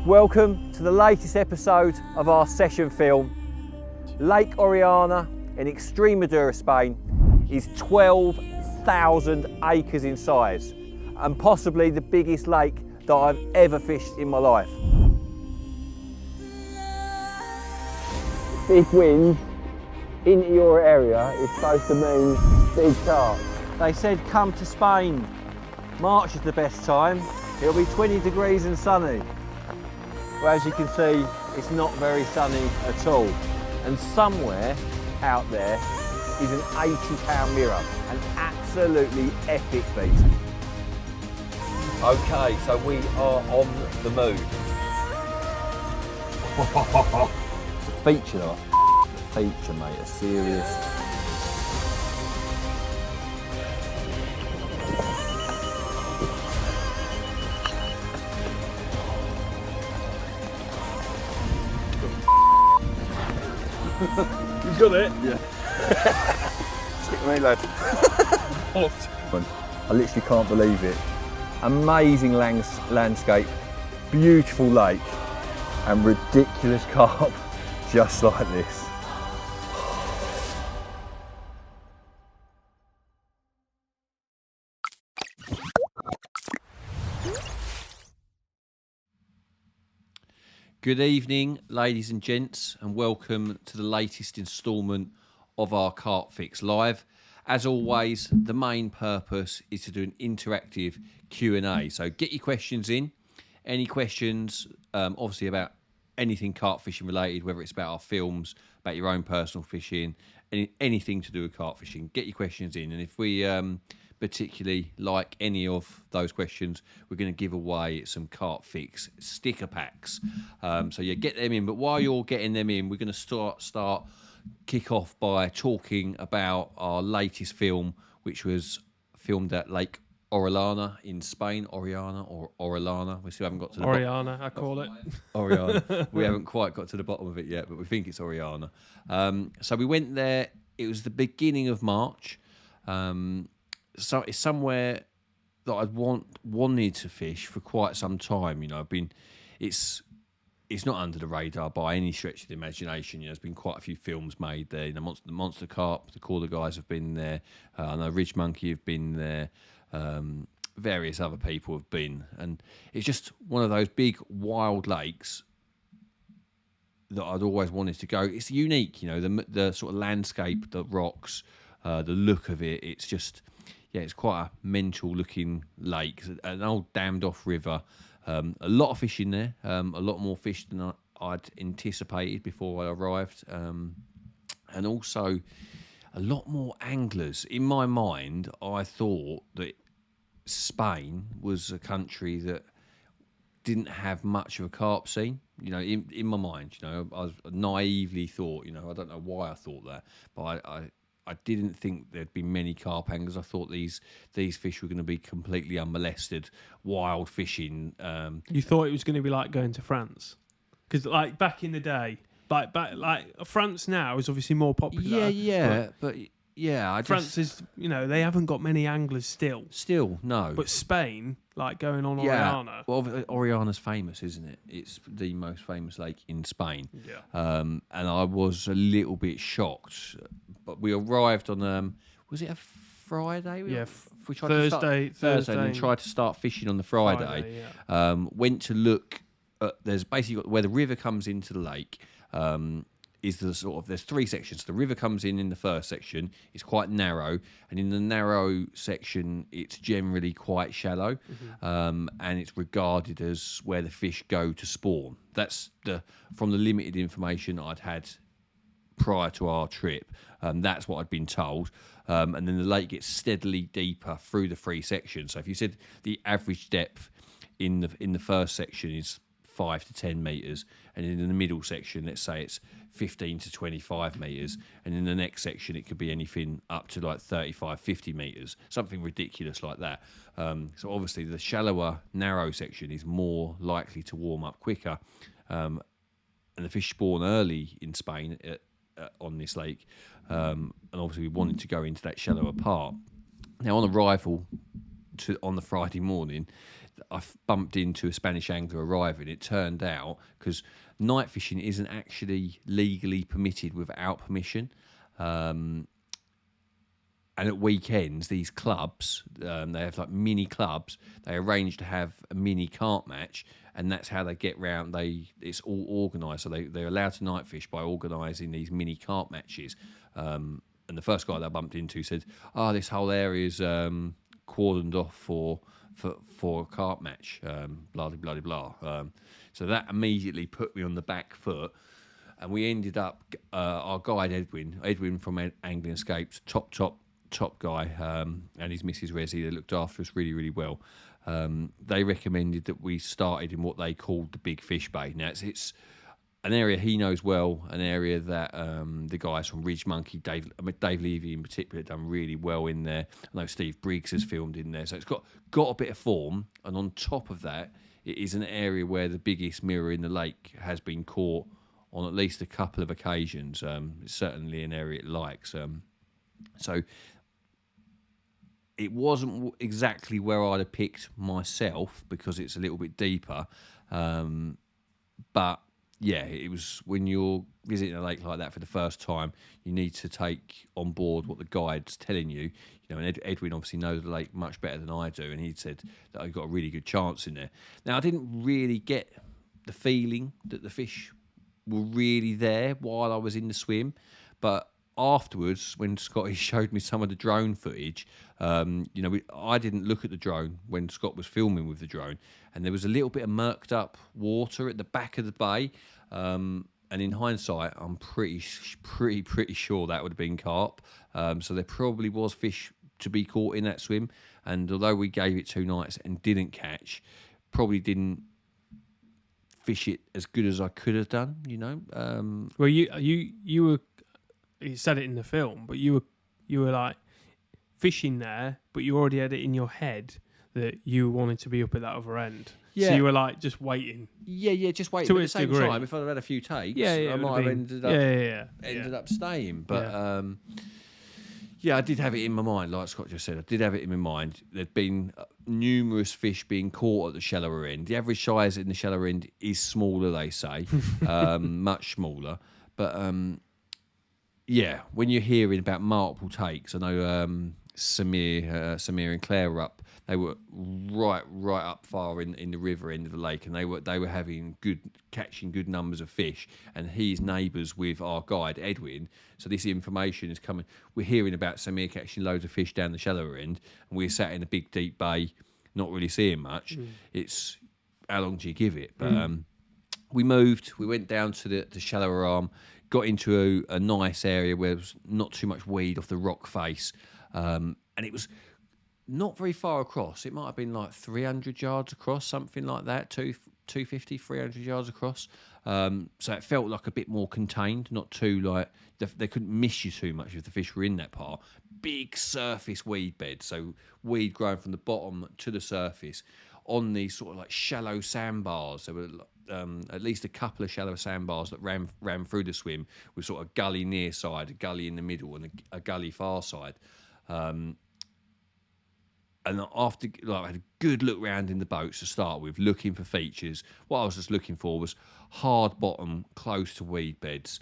Welcome to the latest episode of our session film. Lake Orellana in Extremadura, Spain is 12,000 acres in size and possibly the biggest lake that I've ever fished in my life. Big winds into your area is supposed to mean big carp. They said come to Spain. March is the best time. It'll be 20 degrees and sunny. Well, as you can see, it's not very sunny at all. And somewhere out there is an 80-pound mirror, an absolutely epic beast. Okay, so we are on the move. It's a feature though. Feature, mate, a serious. You've got it? Yeah. Stick with me, lad. What? I literally can't believe it. Amazing landscape, beautiful lake, and ridiculous carp just like this. Good evening, ladies and gents, and welcome to the latest instalment of our CarpFix Live. As always, the main purpose is to do an interactive Q&A. So get your questions in. Any questions, obviously about anything carp fishing related, whether it's about our films, about your own personal fishing, anything to do with carp fishing, get your questions in. And if we particularly like any of those questions, we're going to give away some CarpFix sticker packs. So yeah, get them in. But while you're getting them in, we're going to kick off by talking about our latest film, which was filmed at Lake Orellana in Spain. Orellana or Orellana. We still haven't got to the Orellana, I call it. Orellana. We haven't quite got to the bottom of it yet, but we think it's Orellana. So we went there. It was the beginning of March. So it's somewhere that I'd wanted to fish for quite some time. You know, it's not under the radar by any stretch of the imagination. You know, there's been quite a few films made there. You know, the Monster Carp, the Caller guys have been there. I know Ridge Monkey have been there. Various other people have been, and it's just one of those big wild lakes that I'd always wanted to go. It's unique, you know, the sort of landscape, the rocks, the look of it. It's just. Yeah, it's quite a mental looking lake, an old dammed off river. A lot of fish in there, a lot more fish than I'd anticipated before I arrived. And also a lot more anglers. In my mind, I thought that Spain was a country that didn't have much of a carp scene. You know, in my mind, you know, I naively thought, you know, I don't know why I thought that, but I didn't think there'd be many carp anglers. I thought these fish were going to be completely unmolested, wild fishing. You thought it was going to be like going to France? Because like back in the day, like France now is obviously more popular. Yeah, but France is, you know, they haven't got many anglers still. Still, no. But Spain, like going on Orellana. Well, Orellana's famous, isn't it? It's the most famous lake in Spain. Yeah. And I was a little bit shocked. But we arrived on, was it a Friday? Yeah, we tried Thursday. And then tried to start fishing on the Friday. Went to look at, there's basically where the river comes into the lake. Is the sort of, there's three sections. The river comes in the first section. It's quite narrow, and in the narrow section, it's generally quite shallow, and it's regarded as where the fish go to spawn. That's from the limited information I'd had prior to our trip. That's what I'd been told, and then the lake gets steadily deeper through the three sections. So if you said the average depth in the first section is 5 to 10 metres, and in the middle section, let's say it's 15 to 25 metres, and in the next section it could be anything up to like 35, 50 metres, something ridiculous like that. So obviously the shallower, narrow section is more likely to warm up quicker, and the fish spawn early in Spain on this lake, and obviously we wanted to go into that shallower part. Now on arrival on the Friday morning, I bumped into a Spanish angler arriving. It turned out, because night fishing isn't actually legally permitted without permission. And at weekends, these clubs, they have like mini clubs. They arrange to have a mini carp match, and that's how they get round. It's all organised, so they're allowed to night fish by organising these mini carp matches. And the first guy that I bumped into said, "Oh, this whole area is cordoned off for a carp match." Blah blah blah blah. So that immediately put me on the back foot. And we ended up, our guide Edwin from Angling Escapes, top guy, and his missus Resi, they looked after us really, really well. They recommended that we started in what they called the Big Fish Bay. Now, it's an area he knows well, an area that the guys from Ridge Monkey, Dave Levy in particular, have done really well in there. I know Steve Briggs has filmed in there. So it's got a bit of form. And on top of that, it is an area where the biggest mirror in the lake has been caught on at least a couple of occasions. It's certainly an area it likes. So it wasn't exactly where I'd have picked myself because it's a little bit deeper. But yeah, it was when you're visiting a lake like that for the first time, you need to take on board what the guide's telling you. You know, and Edwin obviously knows the lake much better than I do, and he said that I got a really good chance in there. Now, I didn't really get the feeling that the fish were really there while I was in the swim, but afterwards, when Scotty showed me some of the drone footage, I didn't look at the drone when Scott was filming with the drone, and there was a little bit of murked up water at the back of the bay. And in hindsight, I'm pretty sure that would have been carp. So there probably was fish to be caught in that swim, and although we gave it 2 nights and didn't catch, probably didn't fish it as good as I could have done. Well, you were. You said it in the film, but you were like fishing there, but you already had it in your head that you wanted to be up at that other end. Yeah. So you were like just waiting. Yeah, just waiting. But at the same time, if I'd have had a few takes, I might have ended up staying. But I did have it in my mind, like Scott just said. I did have it in my mind. There'd been numerous fish being caught at the shallower end. The average size in the shallower end is smaller, they say, much smaller. But when you're hearing about multiple takes, I know Samir and Claire were up. They were right up far in the river end of the lake, and they were catching good numbers of fish. And he's neighbours with our guide Edwin, so this information is coming. We're hearing about Samir catching loads of fish down the shallower end, and we're sat in a big deep bay, not really seeing much. It's how long do you give it? But we moved. We went down to the shallower arm. Got into a nice area where there was not too much weed off the rock face, and it was not very far across. It might have been like 300 yards across, something like that, 250, 300 yards across. So it felt like a bit more contained, not too like they couldn't miss you too much if the fish were in that part. Big surface weed bed, so weed growing from the bottom to the surface on these sort of like shallow sandbars. There were at least a couple of shallow sandbars that ran through the swim with sort of gully near side, a gully in the middle, and a gully far side. And after I had a good look round in the boats to start with, looking for features. What I was just looking for was hard bottom, close to weed beds.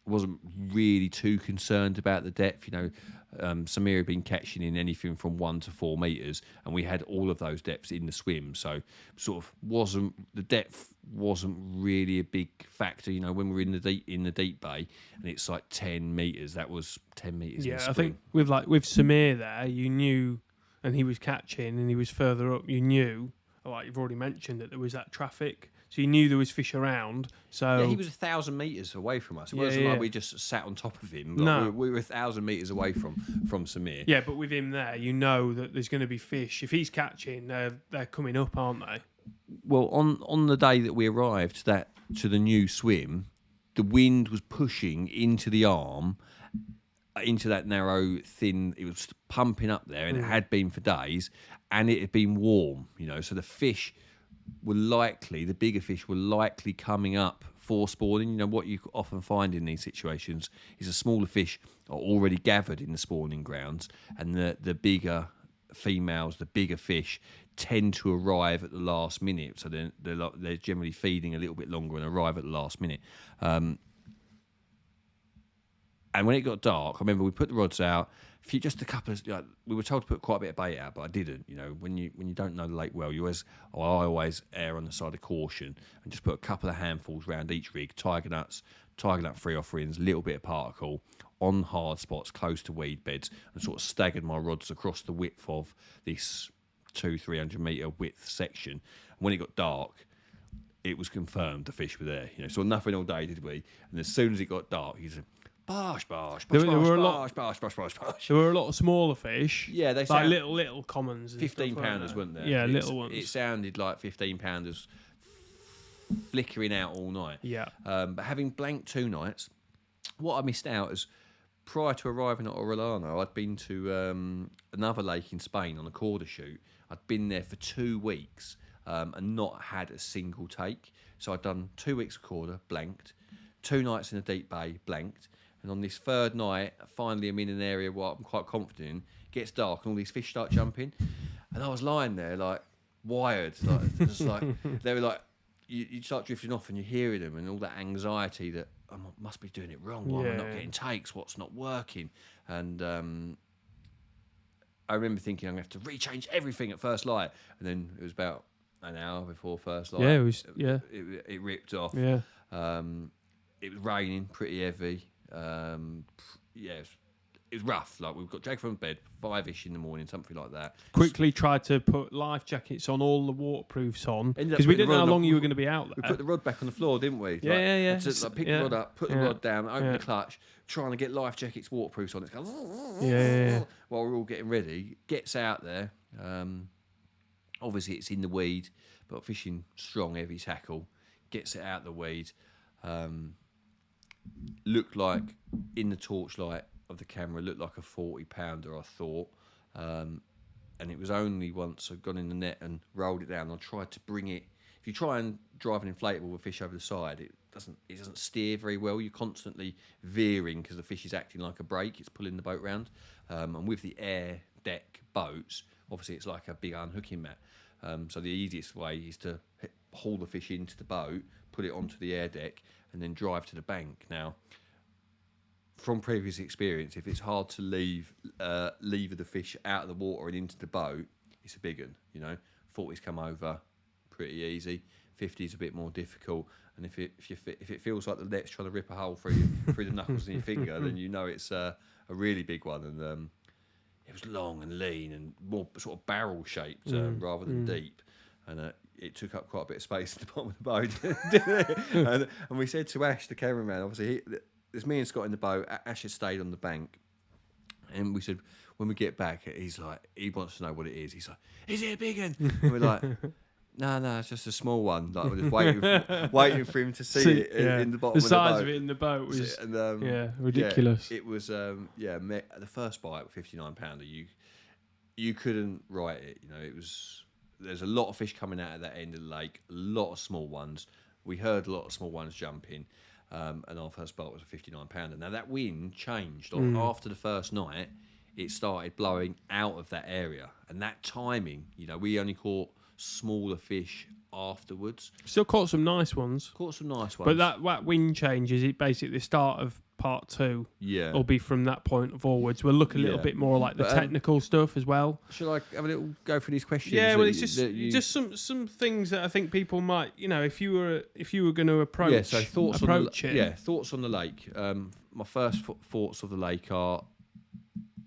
Wasn't really too concerned about the depth. Samir had been catching in anything from 1 to 4 metres, and we had all of those depths in the swim. So the depth wasn't really a big factor. When we're in the deep bay and it's like 10 metres, that was 10 metres. Yeah, I think with Samir there, you knew, and he was catching, and he was further up. You knew, like you've already mentioned, that there was that traffic. So you knew there was fish around. So yeah, he was 1,000 metres away from us. It wasn't like we just sat on top of him. But no, we were 1,000 metres away from Samir. Yeah, but with him there, you know that there's going to be fish. If he's catching, they're coming up, aren't they? Well, on the day that we arrived to the new swim, the wind was pushing into the arm, into that narrow, thin. It was pumping up there, and it had been for days, and it had been warm. So the fish the bigger fish were likely coming up for spawning. What you often find in these situations is the smaller fish are already gathered in the spawning grounds, and the bigger females, the bigger fish, tend to arrive at the last minute, so they're generally feeding a little bit longer and arrive at the last minute. And when it got dark, I remember we put the rods out. Just a couple of, we were told to put quite a bit of bait out, but I didn't. When you don't know the lake well, I always err on the side of caution and just put a couple of handfuls around each rig, tiger nut free offerings, little bit of particle on hard spots close to weed beds, and sort of staggered my rods across the width of this 200-300 metre width section. And when it got dark, it was confirmed the fish were there. Saw nothing all day, did we? And as soon as it got dark, he said, Bosh. There were a lot of smaller fish. Yeah, they like little commons. 15-pounders, weren't there? Yeah, little ones. It sounded like 15-pounders flickering out all night. Yeah. But having blanked 2 nights, what I missed out is prior to arriving at Orellano, I'd been to another lake in Spain on a Corda shoot. I'd been there for 2 weeks and not had a single take. So I'd done 2 weeks of Corda, blanked, 2 nights in a deep bay, blanked. And on this 3rd night, finally I'm in an area where I'm quite confident in. It gets dark and all these fish start jumping. And I was lying there like wired. They were like, you start drifting off and you're hearing them and all that anxiety that I must be doing it wrong. Why am I not getting takes? What's not working? And I remember thinking I'm going to have to rechange everything at first light. And then it was about an hour before first light. Yeah, it ripped off. Yeah. It was raining pretty heavy. It was rough. Like we got dragged from bed 5ish in the morning, something like that. Quickly tried to put life jackets on, all the waterproofs on, because we didn't know how long you were going to be out there. We put the rod back on the floor, didn't we? Yeah. Pick the rod up, put the rod down, open the clutch, trying to get life jackets, waterproofs on. It's going while we're all getting ready. Gets out there. Obviously, it's in the weed, but fishing strong, heavy tackle. Gets it out the weed. Looked like, in the torchlight of the camera, looked like a 40-pounder, I thought. And it was only once I'd gone in the net and rolled it down, I tried to bring it. If you try and drive an inflatable with fish over the side, it doesn't steer very well. You're constantly veering because the fish is acting like a brake. It's pulling the boat round. And with the air deck boats, obviously it's like a big unhooking mat. So the easiest way is to haul the fish into the boat, put it onto the air deck, and then drive to the bank. Now, from previous experience, if it's hard to lever the fish out of the water and into the boat, it's a big one. 40s come over pretty easy. 50s a bit more difficult. And if it feels like the net's trying to rip a hole through the knuckles in your finger, then it's a really big one. And it was long and lean and more sort of barrel shaped rather than deep. And it took up quite a bit of space at the bottom of the boat, didn't it? And we said to Ash, the cameraman, obviously, there's me and Scott in the boat. Ash had stayed on the bank. And we said, when we get back, he's like, he wants to know what it is. He's like, is it a big one? And we're like, no, it's just a small one. Like, we're just waiting for him to see it in the bottom of the boat. The size of it in the boat was, ridiculous. Yeah, it was, the first bite with 59-pounder, you couldn't write it. It was... There's a lot of fish coming out of that end of the lake, a lot of small ones. We heard a lot of small ones jumping, and our first bite was a 59-pounder. Now, that wind changed. After the first night, it started blowing out of that area. And that timing, we only caught smaller fish afterwards. Still caught some nice ones. But that wind change, is it basically the start of part 2? Yeah. Will be from that point forwards. We'll look a little bit more like the technical stuff as well. Shall I have a little go through these questions? Yeah, well, it's just some things that I think people might, if you were going to approach. Yeah. So thoughts on the lake. My first thoughts of the lake are,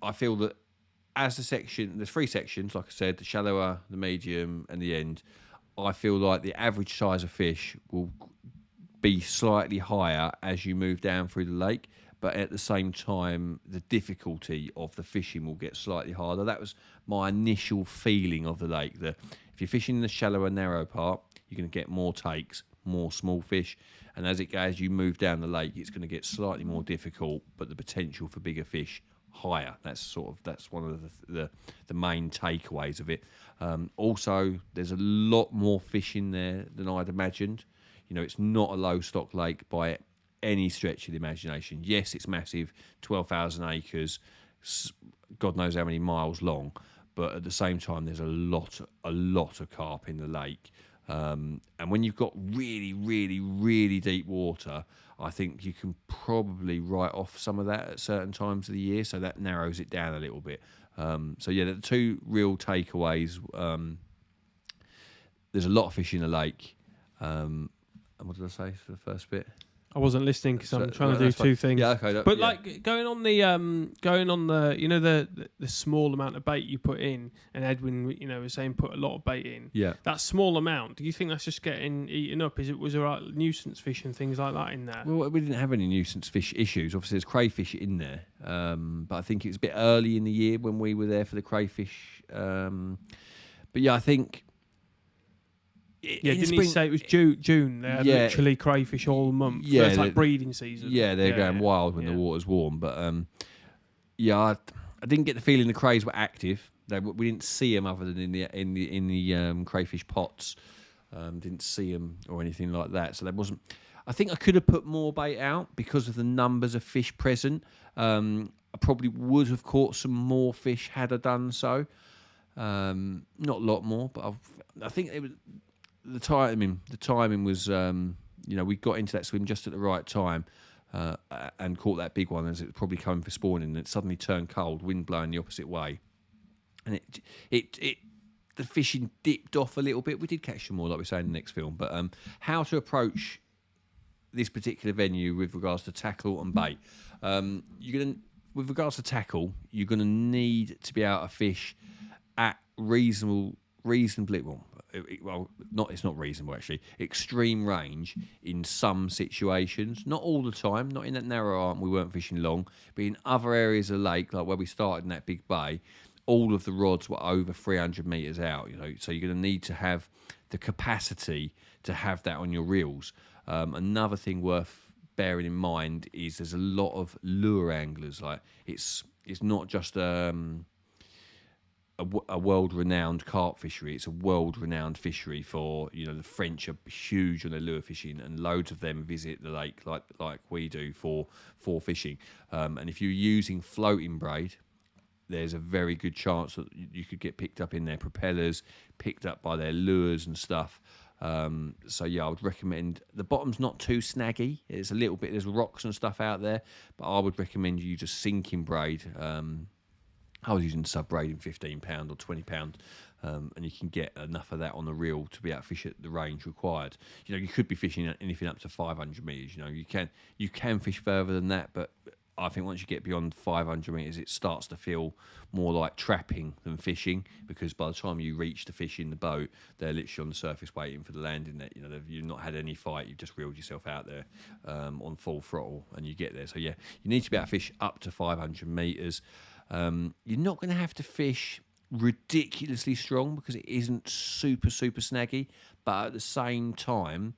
I feel that as there's 3 sections, like I said, the shallower, the medium, and the end. I feel like the average size of fish will be slightly higher as you move down through the lake, but at the same time, the difficulty of the fishing will get slightly harder. That was my initial feeling of the lake, that if you're fishing in the shallower, narrow part, you're going to get more takes, more small fish, and as you move down the lake, it's going to get slightly more difficult, but the potential for bigger fish higher. That's one of the main takeaways of it. Also, there's a lot more fish in there than I'd imagined. It's not a low stock lake by any stretch of the imagination. Yes, it's massive, 12,000 acres, God knows how many miles long, but at the same time, there's a lot of carp in the lake. And when you've got really, really, really deep water, I think you can probably write off some of that at certain times of the year, so that narrows it down a little bit. So yeah, the two real takeaways. There's a lot of fish in the lake. And what did I say for the first bit? I wasn't listening because I'm trying to do two things. Yeah, okay. But like going on the you know the small amount of bait you put in, and Edwin was saying put a lot of bait in. Yeah. That small amount. Do you think that's just getting eaten up? Was there like nuisance fish and things like that in there? Well, we didn't have any nuisance fish issues. Obviously, there's crayfish in there, but I think it was a bit early in the year when we were there for the crayfish. But yeah, I think. Didn't he say it was June? They had literally crayfish all month. Yeah, it's like breeding season. Yeah, they're going wild when the water's warm. But I didn't get the feeling the crays were active. We didn't see them other than in the crayfish pots. Didn't see them or anything like that. So there wasn't. I think I could have put more bait out because of the numbers of fish present. I probably would have caught some more fish had I done so. Not a lot more, but I think it was. The timing was, we got into that swim just at the right time and caught that big one as it was probably coming for spawning, and it suddenly turned cold, wind blowing the opposite way, and the fishing dipped off a little bit. We did catch some more, like we say in the next film, but how to approach this particular venue with regards to tackle and bait. With regards to tackle, you're gonna need to be able to fish at reasonably it's not reasonable actually. Extreme range in some situations, not all the time. Not in that narrow arm, we weren't fishing long, but in other areas of the lake, like where we started in that big bay, all of the rods were over 300 meters out. So you're going to need to have the capacity to have that on your reels. Another thing worth bearing in mind is there's a lot of lure anglers. Like it's not just a world-renowned carp fishery. It's a world-renowned fishery for, the French are huge on their lure fishing, and loads of them visit the lake like we do for fishing. And if you're using floating braid, there's a very good chance that you could get picked up in their propellers, picked up by their lures and stuff. So yeah, I would recommend the bottom's not too snaggy. It's a little bit, there's rocks and stuff out there, but I would recommend you just sinking braid. I was using sub braid in £15 or £20, and you can get enough of that on the reel to be able to fish at the range required. You could be fishing anything up to 500 metres. You can fish further than that, but I think once you get beyond 500 metres, it starts to feel more like trapping than fishing, because by the time you reach the fish in the boat, they're literally on the surface waiting for the landing net. You've not had any fight, you've just reeled yourself out there on full throttle, and you get there. So yeah, you need to be able to fish up to 500 metres. You're not going to have to fish ridiculously strong because it isn't super snaggy, but at the same time,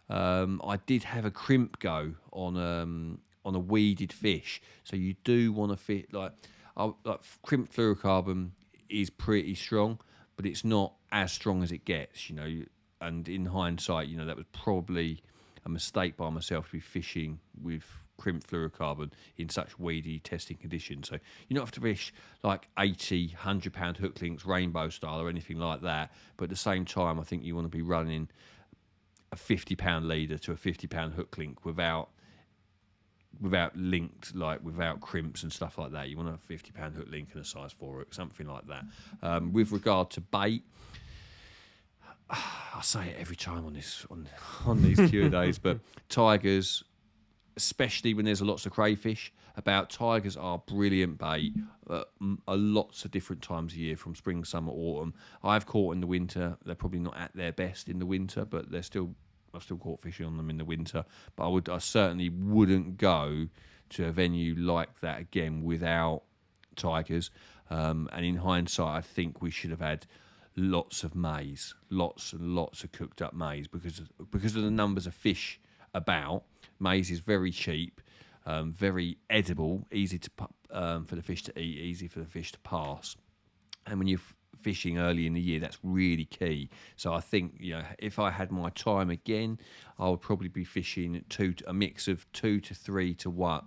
I did have a crimp go on a weeded fish. So you do want to fish like crimp fluorocarbon is pretty strong, but it's not as strong as it gets. And in hindsight, that was probably a mistake by myself to be fishing with crimp fluorocarbon in such weedy testing conditions. So you don't have to fish like 80, 100-pound hook links, rainbow style or anything like that. But at the same time, I think you want to be running a 50-pound leader to a 50-pound hook link without linked, like without crimps and stuff like that. You want a 50-pound hook link and a size 4 hook, something like that. With regard to bait, I say it every time on these Q&As, but tigers, especially when there's lots of crayfish about, tigers are brilliant bait lots of different times a year, from spring, summer, autumn. I've caught in the winter. They're probably not at their best in the winter, but I've still caught fishing on them in the winter. But I certainly wouldn't go to a venue like that again without tigers. And in hindsight, I think we should have had lots of maize, lots and lots of cooked up maize, because of the numbers of fish about. Maize is very cheap, very edible, easy to for the fish to eat, easy for the fish to pass. And when you're fishing early in the year, that's really key. So I think, if I had my time again, I would probably be fishing a mix of 2 to 3 to 1,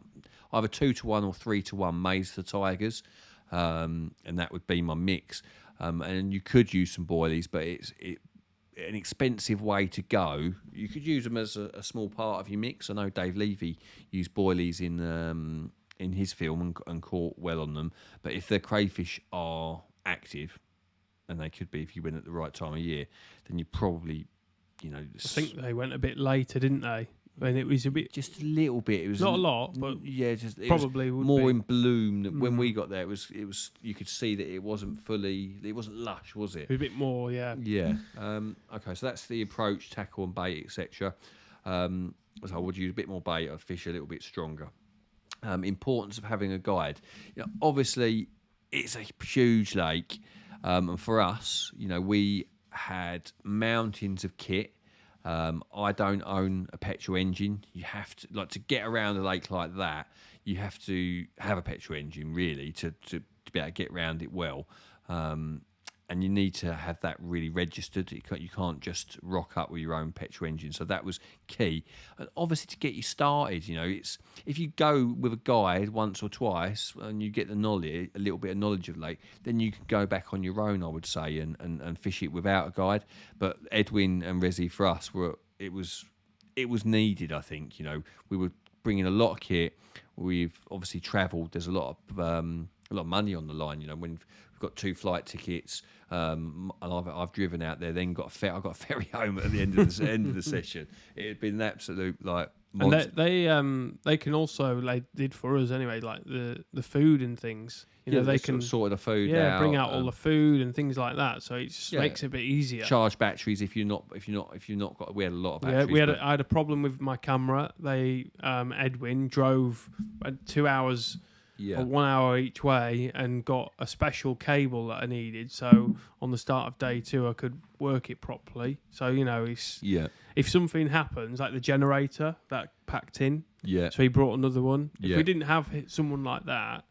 either 2 to 1 or 3 to 1 maize to tigers, and that would be my mix. and you could use some boilies, but it's an expensive way to go. You could use them as a small part of your mix. I know Dave Levy used boilies in his film and caught well on them. But if the crayfish are active, and they could be if you went at the right time of year, then you probably, I think they went a bit later, didn't they? When it was a bit, just a little bit. It was not a lot, but yeah, just it probably was would more be. in bloom. Than when we got there, it was. You could see that it wasn't lush, was it? A bit more, yeah. Yeah. Okay, so that's the approach, tackle and bait, etc. So I would use a bit more bait. I'd fish a little bit stronger. Importance of having a guide. Obviously, it's a huge lake, and for us, we had mountains of kit. I don't own a petrol engine. You have to to get around a lake like that. You have to have a petrol engine really to be able to get around it well. And you need to have that really registered. You can't just rock up with your own petrol engine. So that was key. And obviously to get you started, it's if you go with a guide once or twice and you get a little bit of knowledge of the lake, then you can go back on your own, I would say, and fish it without a guide. But Edwin and Resi for us it was needed. I think we were bringing a lot of kit. We've obviously travelled. There's a lot of money on the line. When we've got 2 flight tickets, and I've driven out there. Then I got a ferry home at the end of the session. It had been an absolute monster. And they can also, they did for us anyway, like the food and things. They can sort the food out. Bring out all the food and things like that. So it just makes it a bit easier. Charge batteries if you're not got. We had a lot of batteries. Yeah, I had a problem with my camera. Edwin drove 2 hours. Yeah. 1 hour each way and got a special cable that I needed. So on the start of day 2, I could work it properly. So, if something happens, like the generator that packed in, so he brought another one. If we didn't have someone like that,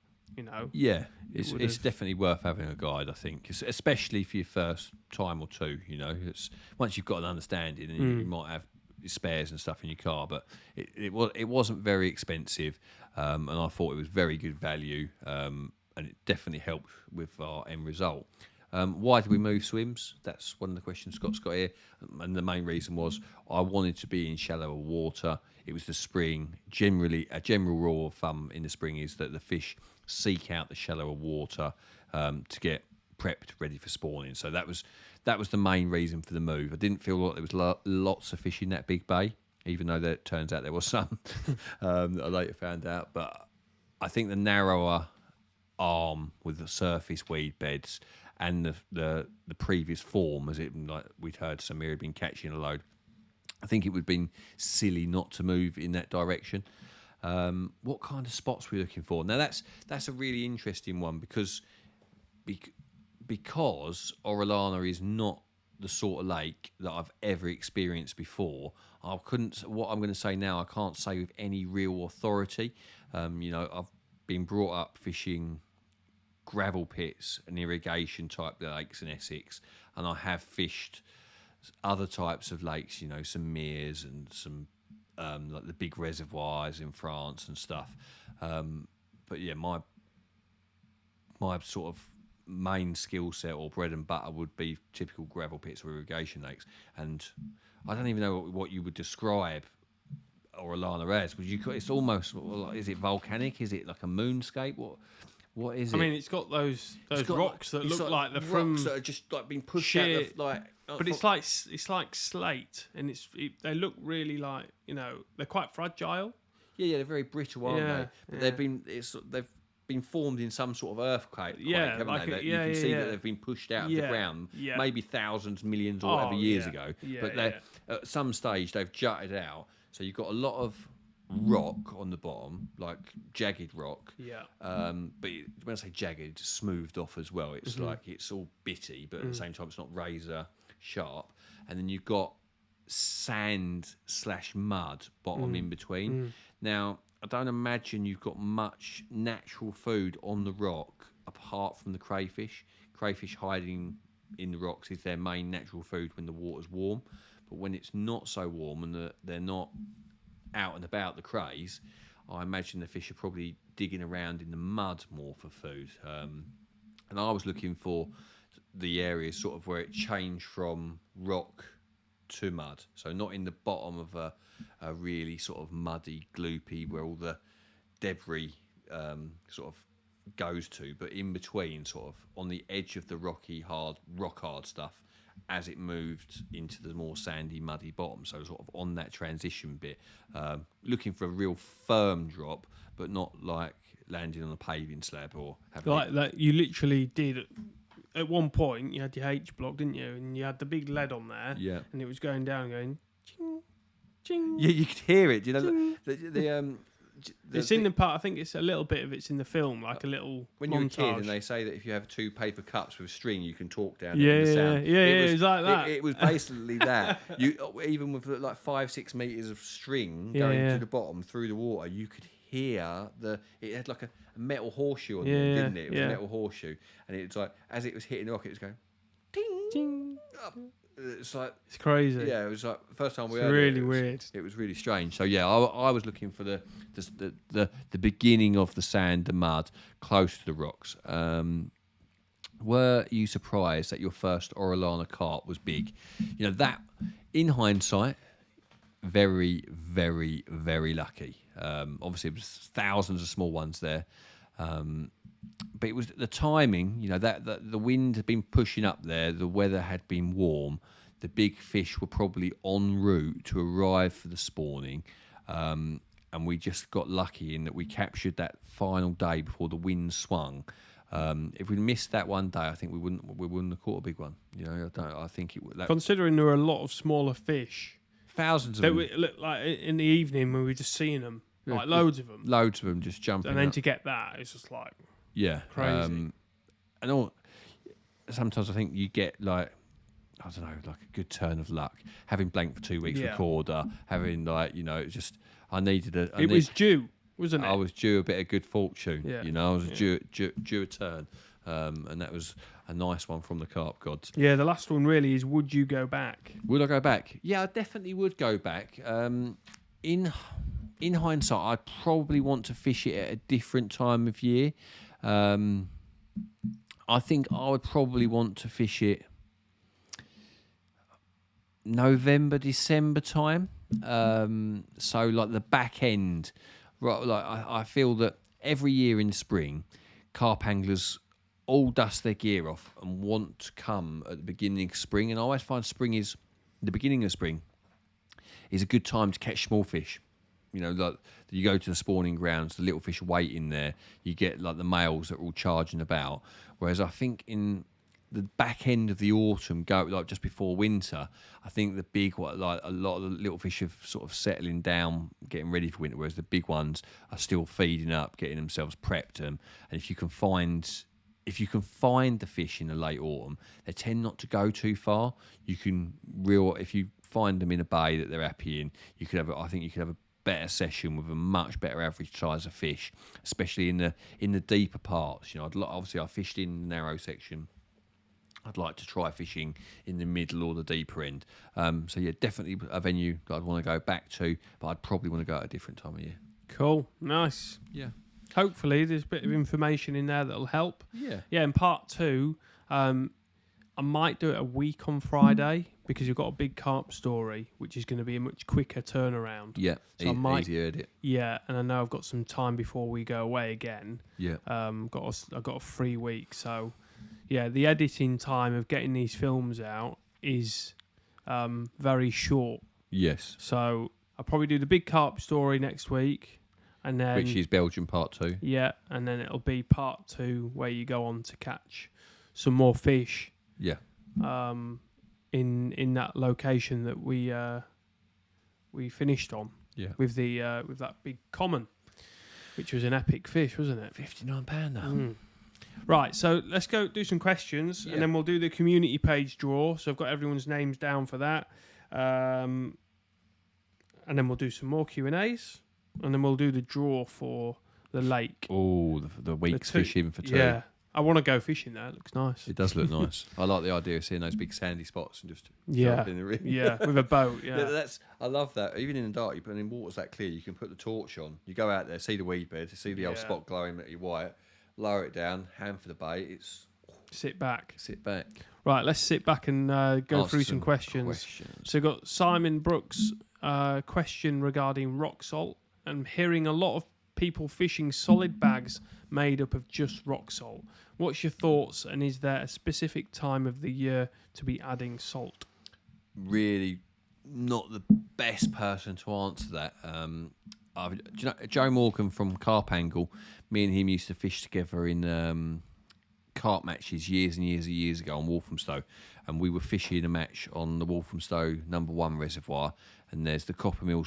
Yeah, it's definitely worth having a guide, I think, especially for your first time or two. It's once you've got an understanding, and you might have spares and stuff in your car, but it wasn't very expensive, and I thought it was very good value, and it definitely helped with our end result. Why did we move swims? That's one of the questions Scott's got here, and the main reason was I wanted to be in shallower water. It was the spring. Generally, a general rule of thumb in the spring is that the fish seek out the shallower water to get prepped, ready for spawning. So that was the main reason for the move. I didn't feel like there was lots of fish in that big bay, even though it turns out there was some that I later found out. But I think the narrower arm with the surface weed beds and the previous form, as it like we'd heard Samir had been catching a load, I think it would have been silly not to move in that direction. What kind of spots were we looking for? Now that's a really interesting one because Orellana is not the sort of lake that I've ever experienced before. What I'm going to say now, I can't say with any real authority. I've been brought up fishing gravel pits and irrigation type lakes in Essex, and I have fished other types of lakes, some meres and some like the big reservoirs in France and stuff. But yeah, my sort of main skill set or bread and butter would be typical gravel pits or irrigation lakes, and I don't even know what you would describe Orellana as. It's almost, is it volcanic? Is it like a moonscape? What is it? I mean, it's got those rocks that look like they're from rocks that are just like being pushed sheer, out but it's like slate, and they look really like they're quite fragile. Yeah, they're very brittle, aren't they? But they've been formed in some sort of earthquake, haven't they? You can see that they've been pushed out of the ground, maybe thousands, millions, or whatever years ago. But at some stage they've jutted out, so you've got a lot of rock on the bottom, like jagged rock. Yeah. But when I say jagged, it's smoothed off as well. It's like it's all bitty, but at the same time it's not razor sharp. And then you've got sand/mud bottom in between. Now, I don't imagine you've got much natural food on the rock apart from the crayfish. Crayfish hiding in the rocks is their main natural food when the water's warm. But when it's not so warm and they're not out and about, the crays, I imagine the fish are probably digging around in the mud more for food. And I was looking for the areas sort of where it changed from rock to mud. So not in the bottom of a really sort of muddy, gloopy, where all the debris sort of goes to, but in between, sort of on the edge of the rock hard stuff, as it moved into the more sandy, muddy bottom. So sort of on that transition bit, looking for a real firm drop, but not like landing on a paving slab or having Like that, you literally did. At one point, you had your H block, didn't you? And you had the big lead on there. Yeah. And it was going down, going, ching, ching. Yeah, you could hear it. You know, the It's in the part. I think it's a little bit of it's in the film, like a little when montage. you're a kid, and they say that if you have 2 paper cups with string, you can talk down. Yeah, the sound. it was like that. It was basically that. You even with like 5-6 meters of string going to the bottom through the water, you could hear it had like a metal horseshoe on there, didn't it? It was a metal horseshoe, and it's like as it was hitting the rock, it was going ding, ding up. It's like it's crazy. Yeah, it was like the first time we it's heard really it. Weird. It was really strange. So yeah, I was looking for the beginning of the sand, the mud, close to the rocks. Were you surprised that your first Orellana carp was big? You know that, in hindsight, very, very, very lucky. Obviously, it was thousands of small ones there. But it was the timing, you know, that the wind had been pushing up there, the weather had been warm, the big fish were probably en route to arrive for the spawning, and we just got lucky in that we captured that final day before the wind swung. If we'd missed that one day, I think we wouldn't have caught a big one. You know, I think it would. Considering there were a lot of smaller fish, thousands of them. Like in the evening when we were just seeing them, like loads of them just jumping. And then up. to get that, it's just like. Yeah, crazy. And sometimes I think you get like, I don't know, like a good turn of luck. Having blank for 2 weeks recorder, having like, you know, it just I needed a. It was due, wasn't it? I was due a bit of good fortune. Yeah. You know, I was due a turn, and that was a nice one from the carp gods. Yeah, the last one really is: would you go back? Would I go back? Yeah, I definitely would go back. In hindsight, I'd probably want to fish it at a different time of year. I think I would probably want to fish it November, December time. So like the back end, right? Like I feel that every year in spring, carp anglers all dust their gear off and want to come at the beginning of spring. And I always find the beginning of spring is a good time to catch small fish. You know, like you go to the spawning grounds, the little fish waiting there. You get like the males that are all charging about. Whereas I think in the back end of the autumn, go like just before winter, I think the big one, like a lot of the little fish are sort of settling down, getting ready for winter. Whereas the big ones are still feeding up, getting themselves prepped. And if you can find the fish in the late autumn, they tend not to go too far. If you find them in a bay that they're happy in, I think you could have a better session with a much better average size of fish, especially in the deeper parts. You know, obviously I fished in the narrow section. I'd like to try fishing in the middle or the deeper end. So yeah, definitely a venue that I'd want to go back to, but I'd probably want to go at a different time of year. Cool, nice. Yeah. Hopefully there's a bit of information in there that'll help. Yeah. Yeah, in part 2, I might do it a week on Friday because you've got a big carp story, which is going to be a much quicker turnaround. Yeah, so I might, easy edit. Yeah, and I know I've got some time before we go away again. Yeah. I've got a free week, so yeah, the editing time of getting these films out is very short. Yes. So I'll probably do the big carp story next week. And then, which is Belgium part 2. Yeah, and then it'll be part 2 where you go on to catch some more fish. Yeah. In that location that we finished on. Yeah. With that big common, which was an epic fish, wasn't it? £59 now. Mm. Right, so let's go do some questions, and then we'll do the community page draw. So I've got everyone's names down for that, and then we'll do some more Q&As. And then we'll do the draw for the lake. Oh, the week's fishing for 2. Yeah. I want to go fishing there. It looks nice. It does look nice. I like the idea of seeing those big sandy spots and just jump in the ring. Yeah, with a boat. Yeah. I love that. Even in the dark, you put in water's that clear, you can put the torch on. You go out there, see the weed bed, see the old spot glowing at your white, lower it down, hand for the bait. Sit back. Sit back. Right, let's sit back and go Ask through some questions. So we've got Simon Brooks' question regarding rock salt. I'm hearing a lot of people fishing solid bags made up of just rock salt. What's your thoughts, and is there a specific time of the year to be adding salt? Really not the best person to answer that. Do you know Joe Morgan from Carp Angle? Me and him used to fish together in carp matches years and years ago on Walthamstow, and we were fishing a match on the Walthamstow number 1 reservoir, and there's the Coppermill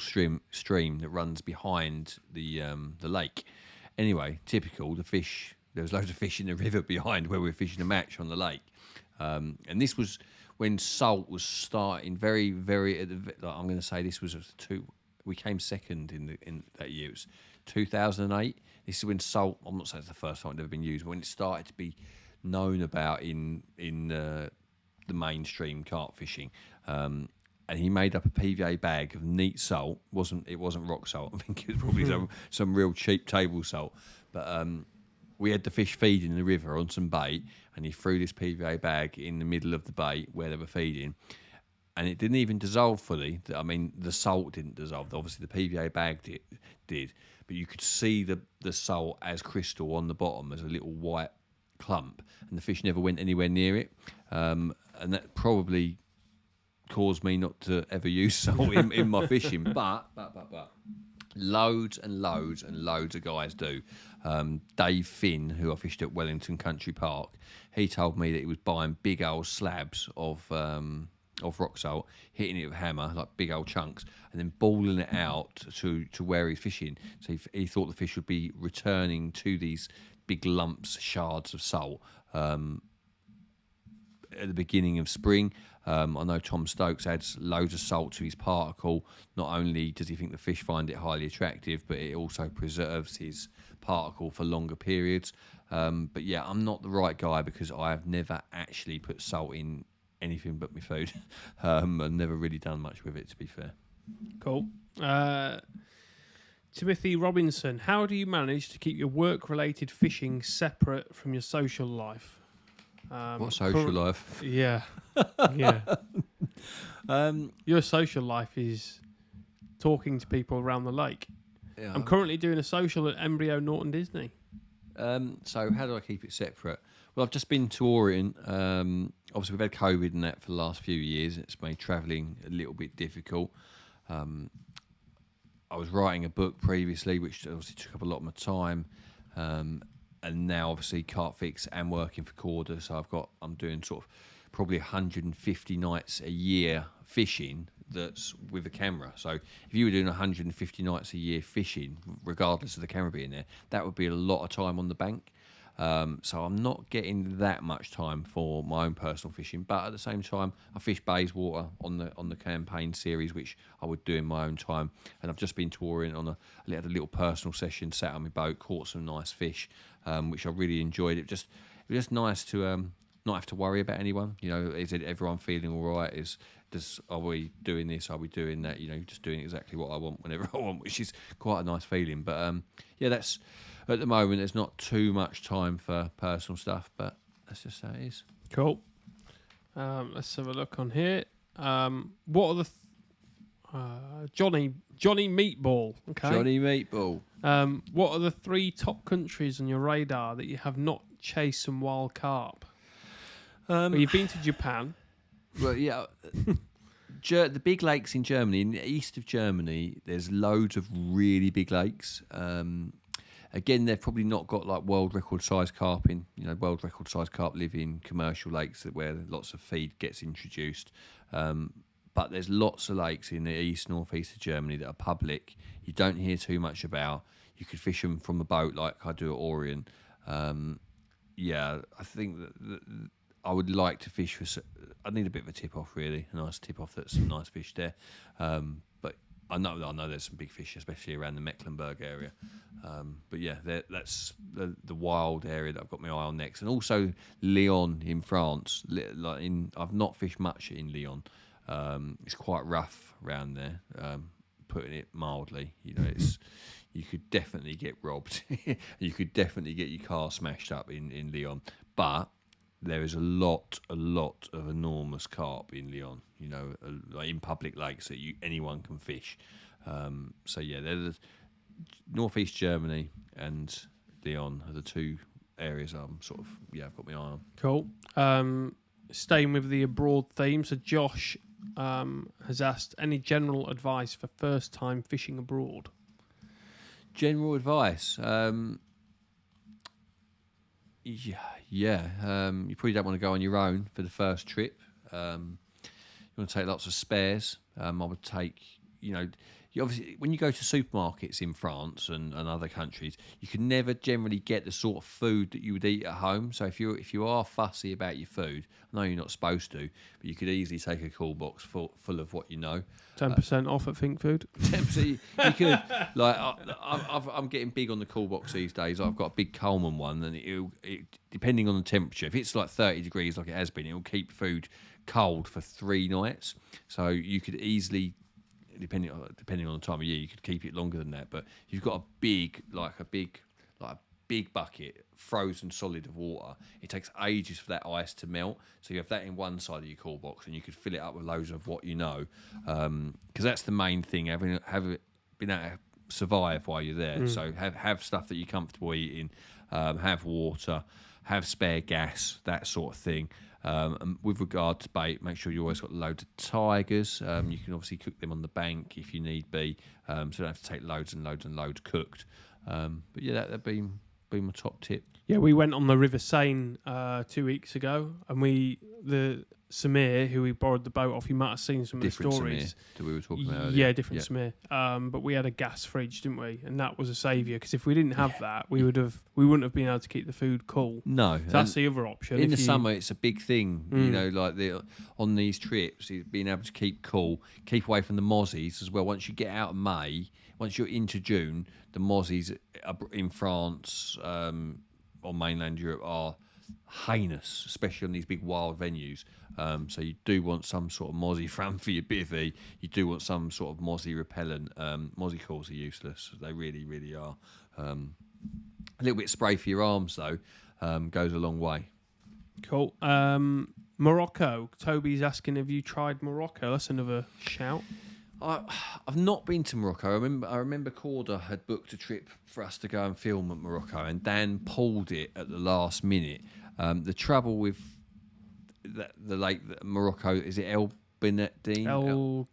stream that runs behind the lake. Anyway, typical, there was loads of fish in the river behind where we were fishing a match on the lake, and this was when salt was starting very, very. I'm going to say this was we came second in that year. It was 2008. This is when salt. I'm not saying it's the first time it's ever been used, but when it started to be known about in the mainstream carp fishing. And he made up a PVA bag of neat salt. It wasn't rock salt. I think it was probably some real cheap table salt. But we had the fish feeding in the river on some bait, and he threw this PVA bag in the middle of the bait where they were feeding. And it didn't even dissolve fully. I mean, the salt didn't dissolve. Obviously, the PVA bag did. But you could see the salt as crystal on the bottom as a little white clump. And the fish never went anywhere near it. And that probably caused me not to ever use salt in my fishing. But loads and loads and loads of guys do. Dave Finn, who I fished at Wellington Country Park, he told me that he was buying big old slabs of rock salt, hitting it with a hammer, like big old chunks, and then balling it out to where he's fishing. So he thought the fish would be returning to these big lumps, shards of salt at the beginning of spring. I know Tom Stokes adds loads of salt to his particle. Not only does he think the fish find it highly attractive, but it also preserves his particle for longer periods. But yeah, I'm not the right guy because I have never actually put salt in anything but my food. I've never really done much with it, to be fair. Cool. Timothy Robinson, how do you manage to keep your work-related fishing separate from your social life? What social life? Yeah. Yeah. Your social life is talking to people around the lake. Yeah. I'm currently doing a social at Embryo Norton Disney. So how do I keep it separate? Well, I've just been touring. Obviously, we've had COVID and that for the last few years. It's made travelling a little bit difficult. I was writing a book previously, which obviously took up a lot of my time. And now, obviously, CarpFix and working for Corda. So I'm doing sort of probably 150 nights a year fishing that's with a camera. So if you were doing 150 nights a year fishing, regardless of the camera being there, that would be a lot of time on the bank. So I'm not getting that much time for my own personal fishing, but at the same time, I fish Bayswater on the campaign series, which I would do in my own time. And I've just been touring on had a little personal session, sat on my boat, caught some nice fish, which I really enjoyed. It was just nice to not have to worry about anyone. You know, is everyone feeling all right? Are we doing this? Are we doing that? You know, just doing exactly what I want whenever I want, which is quite a nice feeling. But yeah, that's. At the moment, there's not too much time for personal stuff, but that's just how it is. Cool. Let's have a look on here. What are the Johnny Meatball? Okay. Johnny Meatball. What are the 3 top countries on your radar that you have not chased some wild carp? Well, you've been to Japan. Well, yeah. The big lakes in Germany, in the east of Germany, there's loads of really big lakes. Again, they've probably not got like world record size carp in. You know, world record size carp live in commercial lakes where lots of feed gets introduced. But there's lots of lakes in the east, northeast of Germany that are public. You don't hear too much about. You could fish them from a boat like I do at Orient. Yeah, I think that I would like to fish for. I need a bit of a tip off, really, a nice tip off. That's some nice fish there. But I know there's some big fish, especially around the Mecklenburg area. But yeah, that's the wild area that I've got my eye on next, and also Lyon in France. I've not fished much in Lyon. It's quite rough around there, putting it mildly. You know, you could definitely get robbed. You could definitely get your car smashed up in Lyon. But there is a lot of enormous carp in Lyon. Like in public lakes that anyone can fish. So yeah, they're the northeast Germany and Lyon are the two areas I've got my eye on. Cool. Staying with the abroad theme, so Josh has asked any general advice for first time fishing abroad. General advice. You probably don't want to go on your own for the first trip. You want to take lots of spares. I would take, you obviously, when you go to supermarkets in France and other countries, you can never generally get the sort of food that you would eat at home. So if you are fussy about your food, I know you're not supposed to, but you could easily take a cool box full of what you know. 10% off at Think Food. 10%, you could. Like I'm getting big on the cool box these days. I've got a big Coleman one, and it depending on the temperature, if it's like 30 degrees like it has been, it will keep food cold for 3 nights. So you could easily, depending on the time of year, you could keep it longer than that. But you've got a big bucket, frozen solid of water. It takes ages for that ice to melt. So you have that in one side of your cool box, and you could fill it up with loads of what you know, because that's the main thing. Have been able to survive while you're there. So have stuff that you're comfortable eating. Have water. Have spare gas. That sort of thing. And with regard to bait, make sure you always got loads of tigers. You can obviously cook them on the bank if you need be, so you don't have to take loads and loads and loads cooked. But yeah, that'd be my top tip. Yeah, we went on the River Seine 2 weeks ago, and the Samir, who we borrowed the boat off, you might have seen some Different of the stories. Samir that we were talking about earlier. Yeah, different Samir. But we had a gas fridge, didn't we? And that was a saviour, because if we didn't have that, we wouldn't have been able to keep the food cool. No, so that's the other option. In the summer, it's a big thing. On these trips, being able to keep cool, keep away from the mozzies as well. Once you get out of May, once you're into June, the mozzies in France, on mainland Europe, are heinous, especially on these big wild venues. So you do want some sort of mozzie fram for your bivvy. You do want some sort of mozzie repellent. Mozzie calls are useless. They really, really are. A little bit of spray for your arms, though, goes a long way. Cool. Morocco. Toby's asking, have you tried Morocco? That's another shout. I've not been to Morocco. I remember Corda had booked a trip for us to go and film at Morocco, and Dan pulled it at the last minute. The trouble with the lake Morocco, is it El Benedine?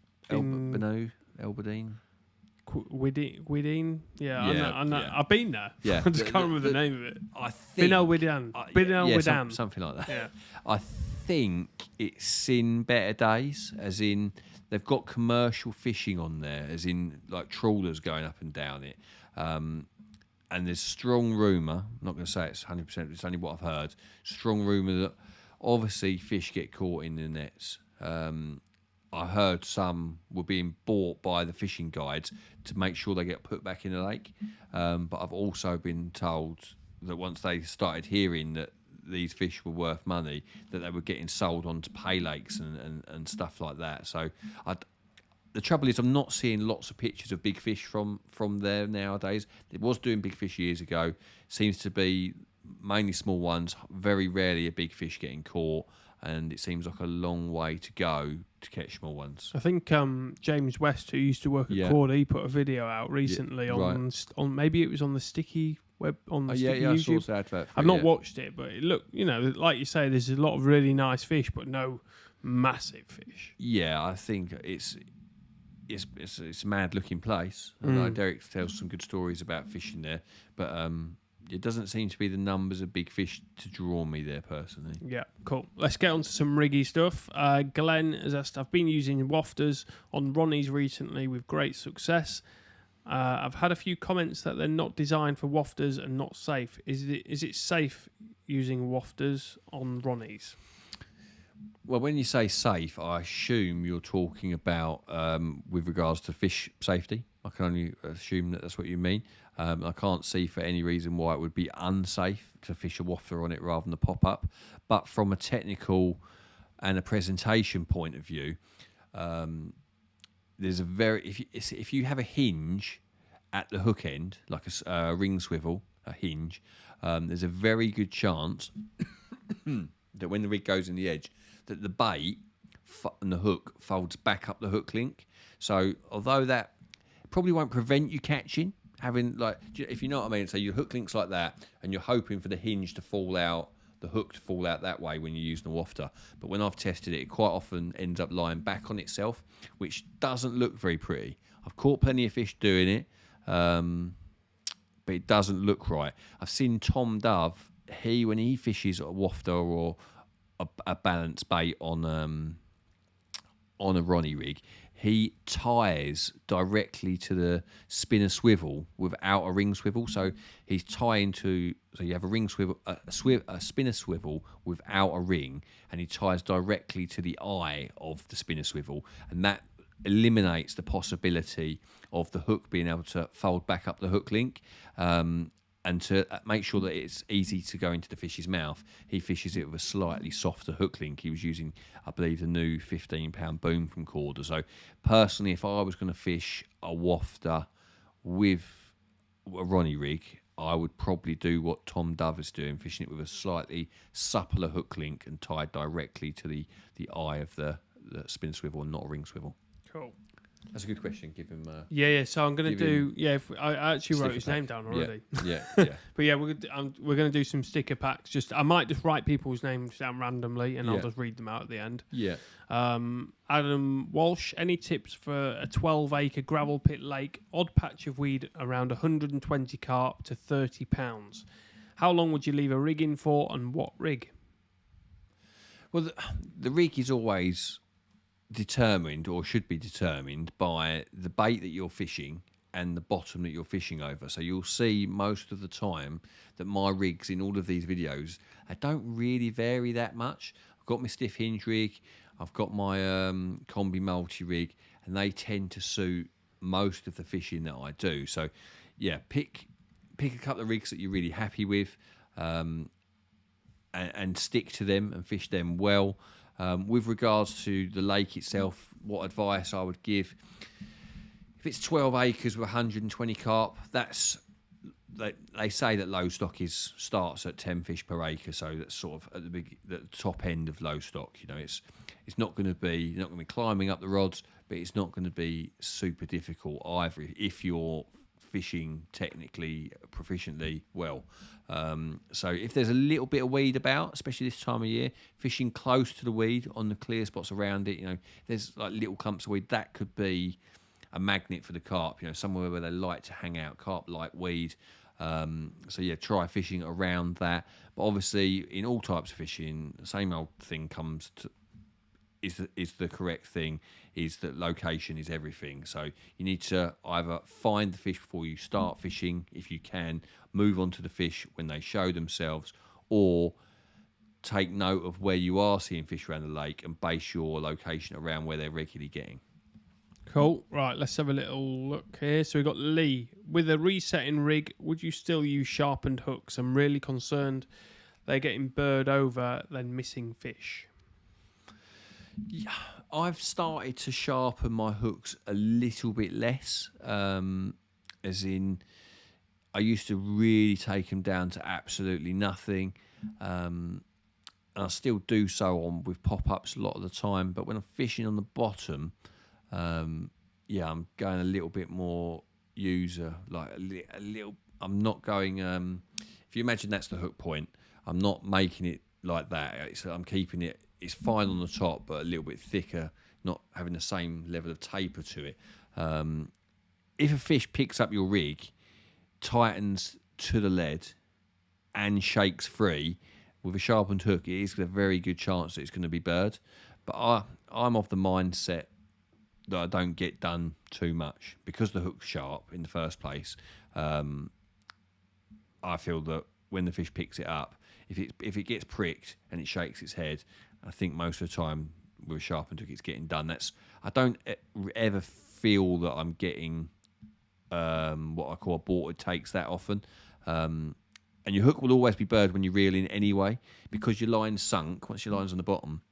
Widine? Yeah, I know. I've been there. Yeah. I just can't remember the name of it. I think Bin El Widan. Widan. Something like that. Yeah. I think it's in better days, as in they've got commercial fishing on there, as in like trawlers going up and down it. And there's strong rumour, I'm not going to say it's 100%, it's only what I've heard, strong rumour that obviously fish get caught in the nets. I heard some were being bought by the fishing guides to make sure they get put back in the lake. But I've also been told that once they started hearing that these fish were worth money, that they were getting sold onto pay lakes and stuff like that. So the trouble is, I'm not seeing lots of pictures of big fish from there nowadays. It was doing big fish years ago. Seems to be mainly small ones. Very rarely a big fish getting caught, and it seems like a long way to go to catch small ones. I think James West, who used to work at Corda, he put a video out recently on maybe it was on the Sticky web on the Sticky YouTube. I saw that advert. I've not watched it, but it looked, like you say, there's a lot of really nice fish, but no massive fish. Yeah, I think it's a mad looking place. I know Derek tells some good stories about fishing there, but it doesn't seem to be the numbers of big fish to draw me there personally. Yeah, cool. Let's get on to some riggy stuff. Glenn has asked, I've been using wafters on Ronnies recently with great success. I've had a few comments that they're not designed for wafters and not safe. Is it safe using wafters on Ronnies? Well, when you say safe, I assume you're talking about with regards to fish safety. I can only assume that that's what you mean. I can't see for any reason why it would be unsafe to fish a wafter on it rather than a pop-up. But from a technical and a presentation point of view, there's a if you have a hinge at the hook end, like a ring swivel, a hinge, there's a very good chance that when the rig goes in the edge, that the bait and the hook folds back up the hook link. So although that probably won't prevent you catching, having like, if you know what I mean, so your hook link's like that, and you're hoping for the hinge to fall out, the hook to fall out that way when you're using a wafter. But when I've tested it, it quite often ends up lying back on itself, which doesn't look very pretty. I've caught plenty of fish doing it, but it doesn't look right. I've seen Tom Dove, when he fishes a wafter or a balance bait on a Ronnie rig, he ties directly to the spinner swivel without a ring swivel. So he's tying to, so you have a ring swivel, a spinner swivel without a ring, and he ties directly to the eye of the spinner swivel, and that eliminates the possibility of the hook being able to fold back up the hook link. And to make sure that it's easy to go into the fish's mouth, he fishes it with a slightly softer hook link. He was using, I believe, the new 15-pound boom from Corda. So personally, if I was going to fish a wafter with a Ronnie rig, I would probably do what Tom Dove is doing, fishing it with a slightly suppler hook link and tied directly to the eye of the spin swivel and not a ring swivel. Cool. That's a good question. Give him. Yeah. So I'm going to do. Yeah, I actually wrote his name down already. Yeah. But yeah, we're going to do some sticker packs. I might just write people's names down randomly, and I'll just read them out at the end. Yeah. Adam Walsh, any tips for a 12-acre gravel pit lake, odd patch of weed around 120 carp to 30 pounds? How long would you leave a rig in for, and what rig? Well, the rig is always determined, or should be determined, by the bait that you're fishing and the bottom that you're fishing over. So you'll see most of the time that my rigs in all of these videos, I don't really vary that much. I've got my stiff hinge rig, I've got my combi multi rig, and they tend to suit most of the fishing that I do. So yeah, pick a couple of rigs that you're really happy with, and stick to them and fish them well. With regards to the lake itself, what advice I would give: if it's 12 acres with 120 carp, they say that low stock starts at 10 fish per acre, so that's sort of at the top end of low stock. You know, it's not going to be, you're not going to be climbing up the rods, but it's not going to be super difficult either if you're fishing technically proficiently well. So if there's a little bit of weed about, especially this time of year, fishing close to the weed on the clear spots around it, you know, there's like little clumps of weed, that could be a magnet for the carp, you know, somewhere where they like to hang out. Carp like weed. So yeah, try fishing around that. But obviously in all types of fishing, the same old thing comes to, is the correct thing, is that location is everything. So you need to either find the fish before you start fishing, if you can, move on to the fish when they show themselves, or take note of where you are seeing fish around the lake and base your location around where they're regularly getting. Cool. Right, let's have a little look here. So we've got Lee. With a resetting rig, would you still use sharpened hooks? I'm really concerned they're getting burred over, then missing fish. Yeah, I've started to sharpen my hooks a little bit less, as in I used to really take them down to absolutely nothing, and I still do so on with pop-ups a lot of the time, but when I'm fishing on the bottom, I'm going a little bit more user, like a little, I'm not going, if you imagine that's the hook point, I'm not making it like that. I'm keeping it, it's fine on the top, but a little bit thicker, not having the same level of taper to it. If a fish picks up your rig, tightens to the lead, and shakes free, with a sharpened hook, it is a very good chance that it's going to be burred. But I'm of the mindset that I don't get done too much because the hook's sharp in the first place. I feel that when the fish picks it up, if it gets pricked and it shakes its head, I think most of the time with a sharpened hook it's getting done. I don't ever feel that I'm getting what I call aborted takes that often. And your hook will always be burred when you reel in anyway, because your line's sunk. Once your line's on the bottom,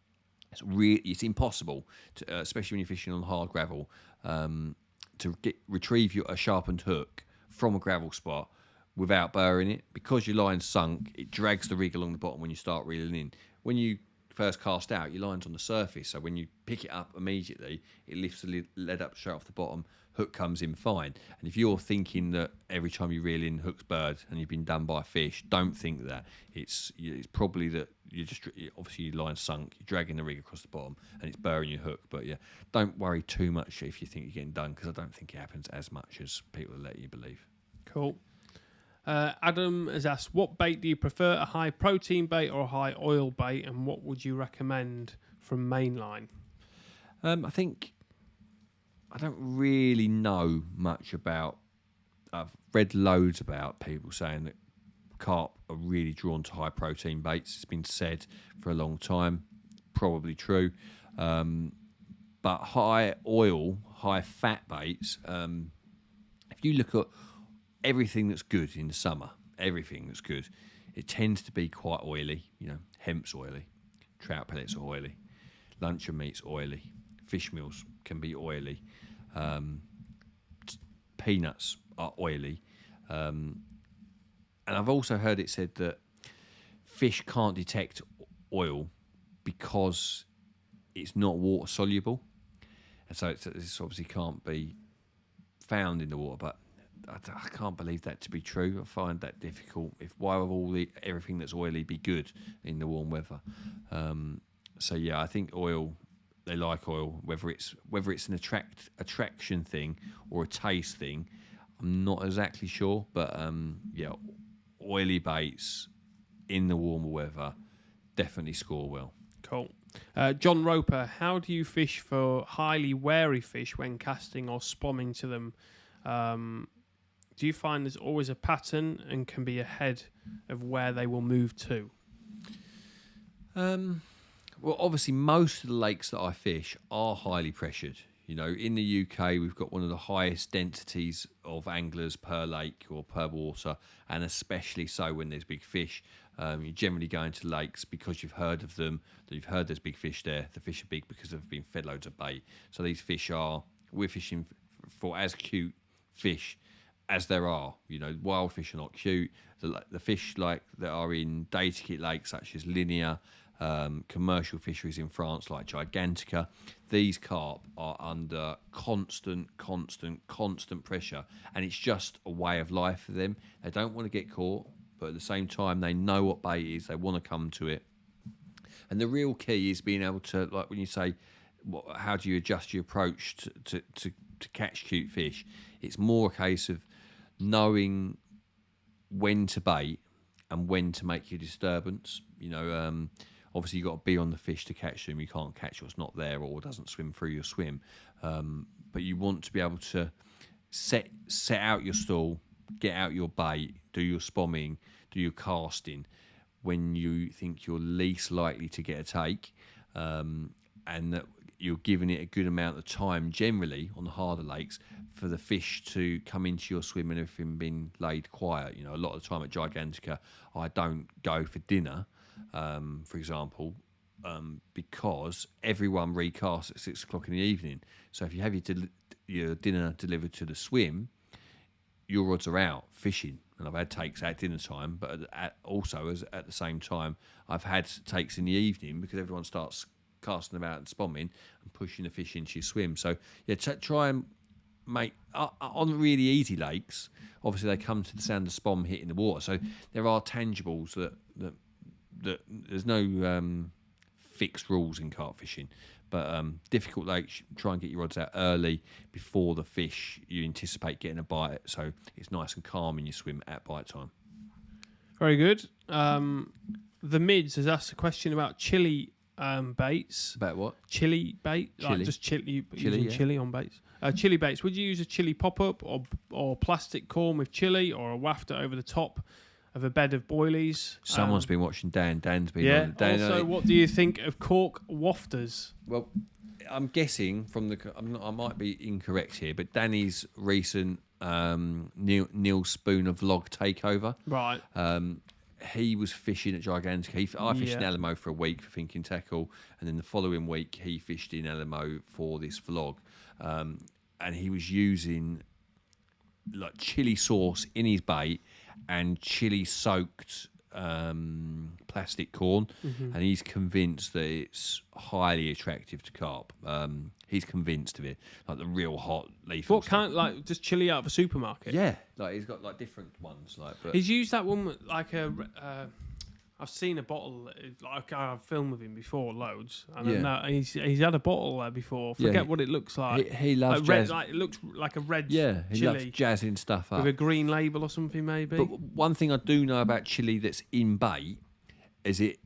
it's impossible, to, especially when you're fishing on hard gravel, to retrieve a sharpened hook from a gravel spot without burring it. Because your line's sunk, it drags the rig along the bottom when you start reeling in. when you first cast out, your line's on the surface. So when you pick it up immediately, it lifts the lead up straight off the bottom. Hook comes in fine. And if you're thinking that every time you reel in, hook's bird and you've been done by a fish, don't think that. It's probably that you're just, obviously your line's sunk, you're dragging the rig across the bottom and it's burring your hook. But yeah, don't worry too much if you think you're getting done, because I don't think it happens as much as people let you believe. Cool. Adam has asked, what bait do you prefer, a high protein bait or a high oil bait, and what would you recommend from mainline? I think I don't really know much about. I've read loads about people saying that carp are really drawn to high protein baits. It's been said for a long time, probably true. But high oil, high fat baits, if you look at everything that's good in the summer, everything that's good, it tends to be quite oily. You know, hemp's oily, trout pellets are oily, luncheon meat's oily, fish meals can be oily, peanuts are oily, and I've also heard it said that fish can't detect oil because it's not water soluble, and so it's obviously can't be found in the water. But I can't believe that to be true. I find that difficult. Why would everything that's oily be good in the warm weather? So yeah, I think oil. They like oil, whether it's an attraction thing or a taste thing. I'm not exactly sure, but yeah, oily baits in the warmer weather definitely score well. Cool. John Roper, how do you fish for highly wary fish when casting or spomming to them? Do you find there's always a pattern and can be ahead of where they will move to? Well, obviously, most of the lakes that I fish are highly pressured. You know, in the UK, we've got one of the highest densities of anglers per lake or per water, and especially so when there's big fish. You generally go into lakes because you've heard of them, that you've heard there's big fish there. The fish are big because they've been fed loads of bait. So these fish we're fishing for as cute fish as there are. You know, wild fish are not cute. The fish like that are in data-kit lakes such as Linear, commercial fisheries in France like Gigantica, these carp are under constant pressure, and it's just a way of life for them. They don't want to get caught, but at the same time they know what bait is, they want to come to it. And the real key is being able to, like when you say, how do you adjust your approach to catch cute fish, it's more a case of knowing when to bait and when to make your disturbance. You know, obviously you've got to be on the fish to catch them. You can't catch what's not there or doesn't swim through your swim. But you want to be able to set out your stall, get out your bait, do your spomming, do your casting when you think you're least likely to get a take, and that you're giving it a good amount of time generally on the harder lakes for the fish to come into your swim and everything being laid quiet. You know, a lot of the time at Gigantica, I don't go for dinner, for example, because everyone recasts at 6 o'clock in the evening. So if you have your dinner delivered to the swim, your rods are out fishing. And I've had takes at dinner time, but also at the same time, I've had takes in the evening because everyone starts casting them out and spomming and pushing the fish into your swim. So yeah, try and make on really easy lakes. Obviously, they come to the sound of spom hitting the water. So there are tangibles that there's no fixed rules in carp fishing. But difficult lakes, try and get your rods out early before the fish you anticipate getting a bite, so it's nice and calm in your swim at bite time. Very good. The Mids has asked a question about chili baits. About what? Chili bait? Chili. Like just chili yeah. chili on baits. Chili baits. Would you use a chili pop-up or plastic corn with chili, or a wafter over the top of a bed of boilies? Someone's been watching Dan. Dan's been yeah. on Dan. Also, what do you think of cork wafters? Well, I'm guessing from I might be incorrect here, but Danny's recent Neil Spooner vlog takeover. Right. He was fishing at Gigantica. I fished in Alamo for a week for Thinking Tackle, and then the following week he fished in Alamo for this vlog, and he was using like chili sauce in his bait and chili soaked plastic corn, and he's convinced that it's highly attractive to carp. He's convinced of it, like the real hot leaf. What kind, like just chili out of a supermarket? Yeah, like he's got like different ones, like. But He's used that one like a. I've seen a bottle, like I've filmed with him before, loads, and I know he's had a bottle there before. Forget what it looks like. He loves like red, jazz. like it looks like a red Yeah, he loves chili jazzing stuff up. with a green label or something, maybe. But one thing I do know about chili that's in bait is it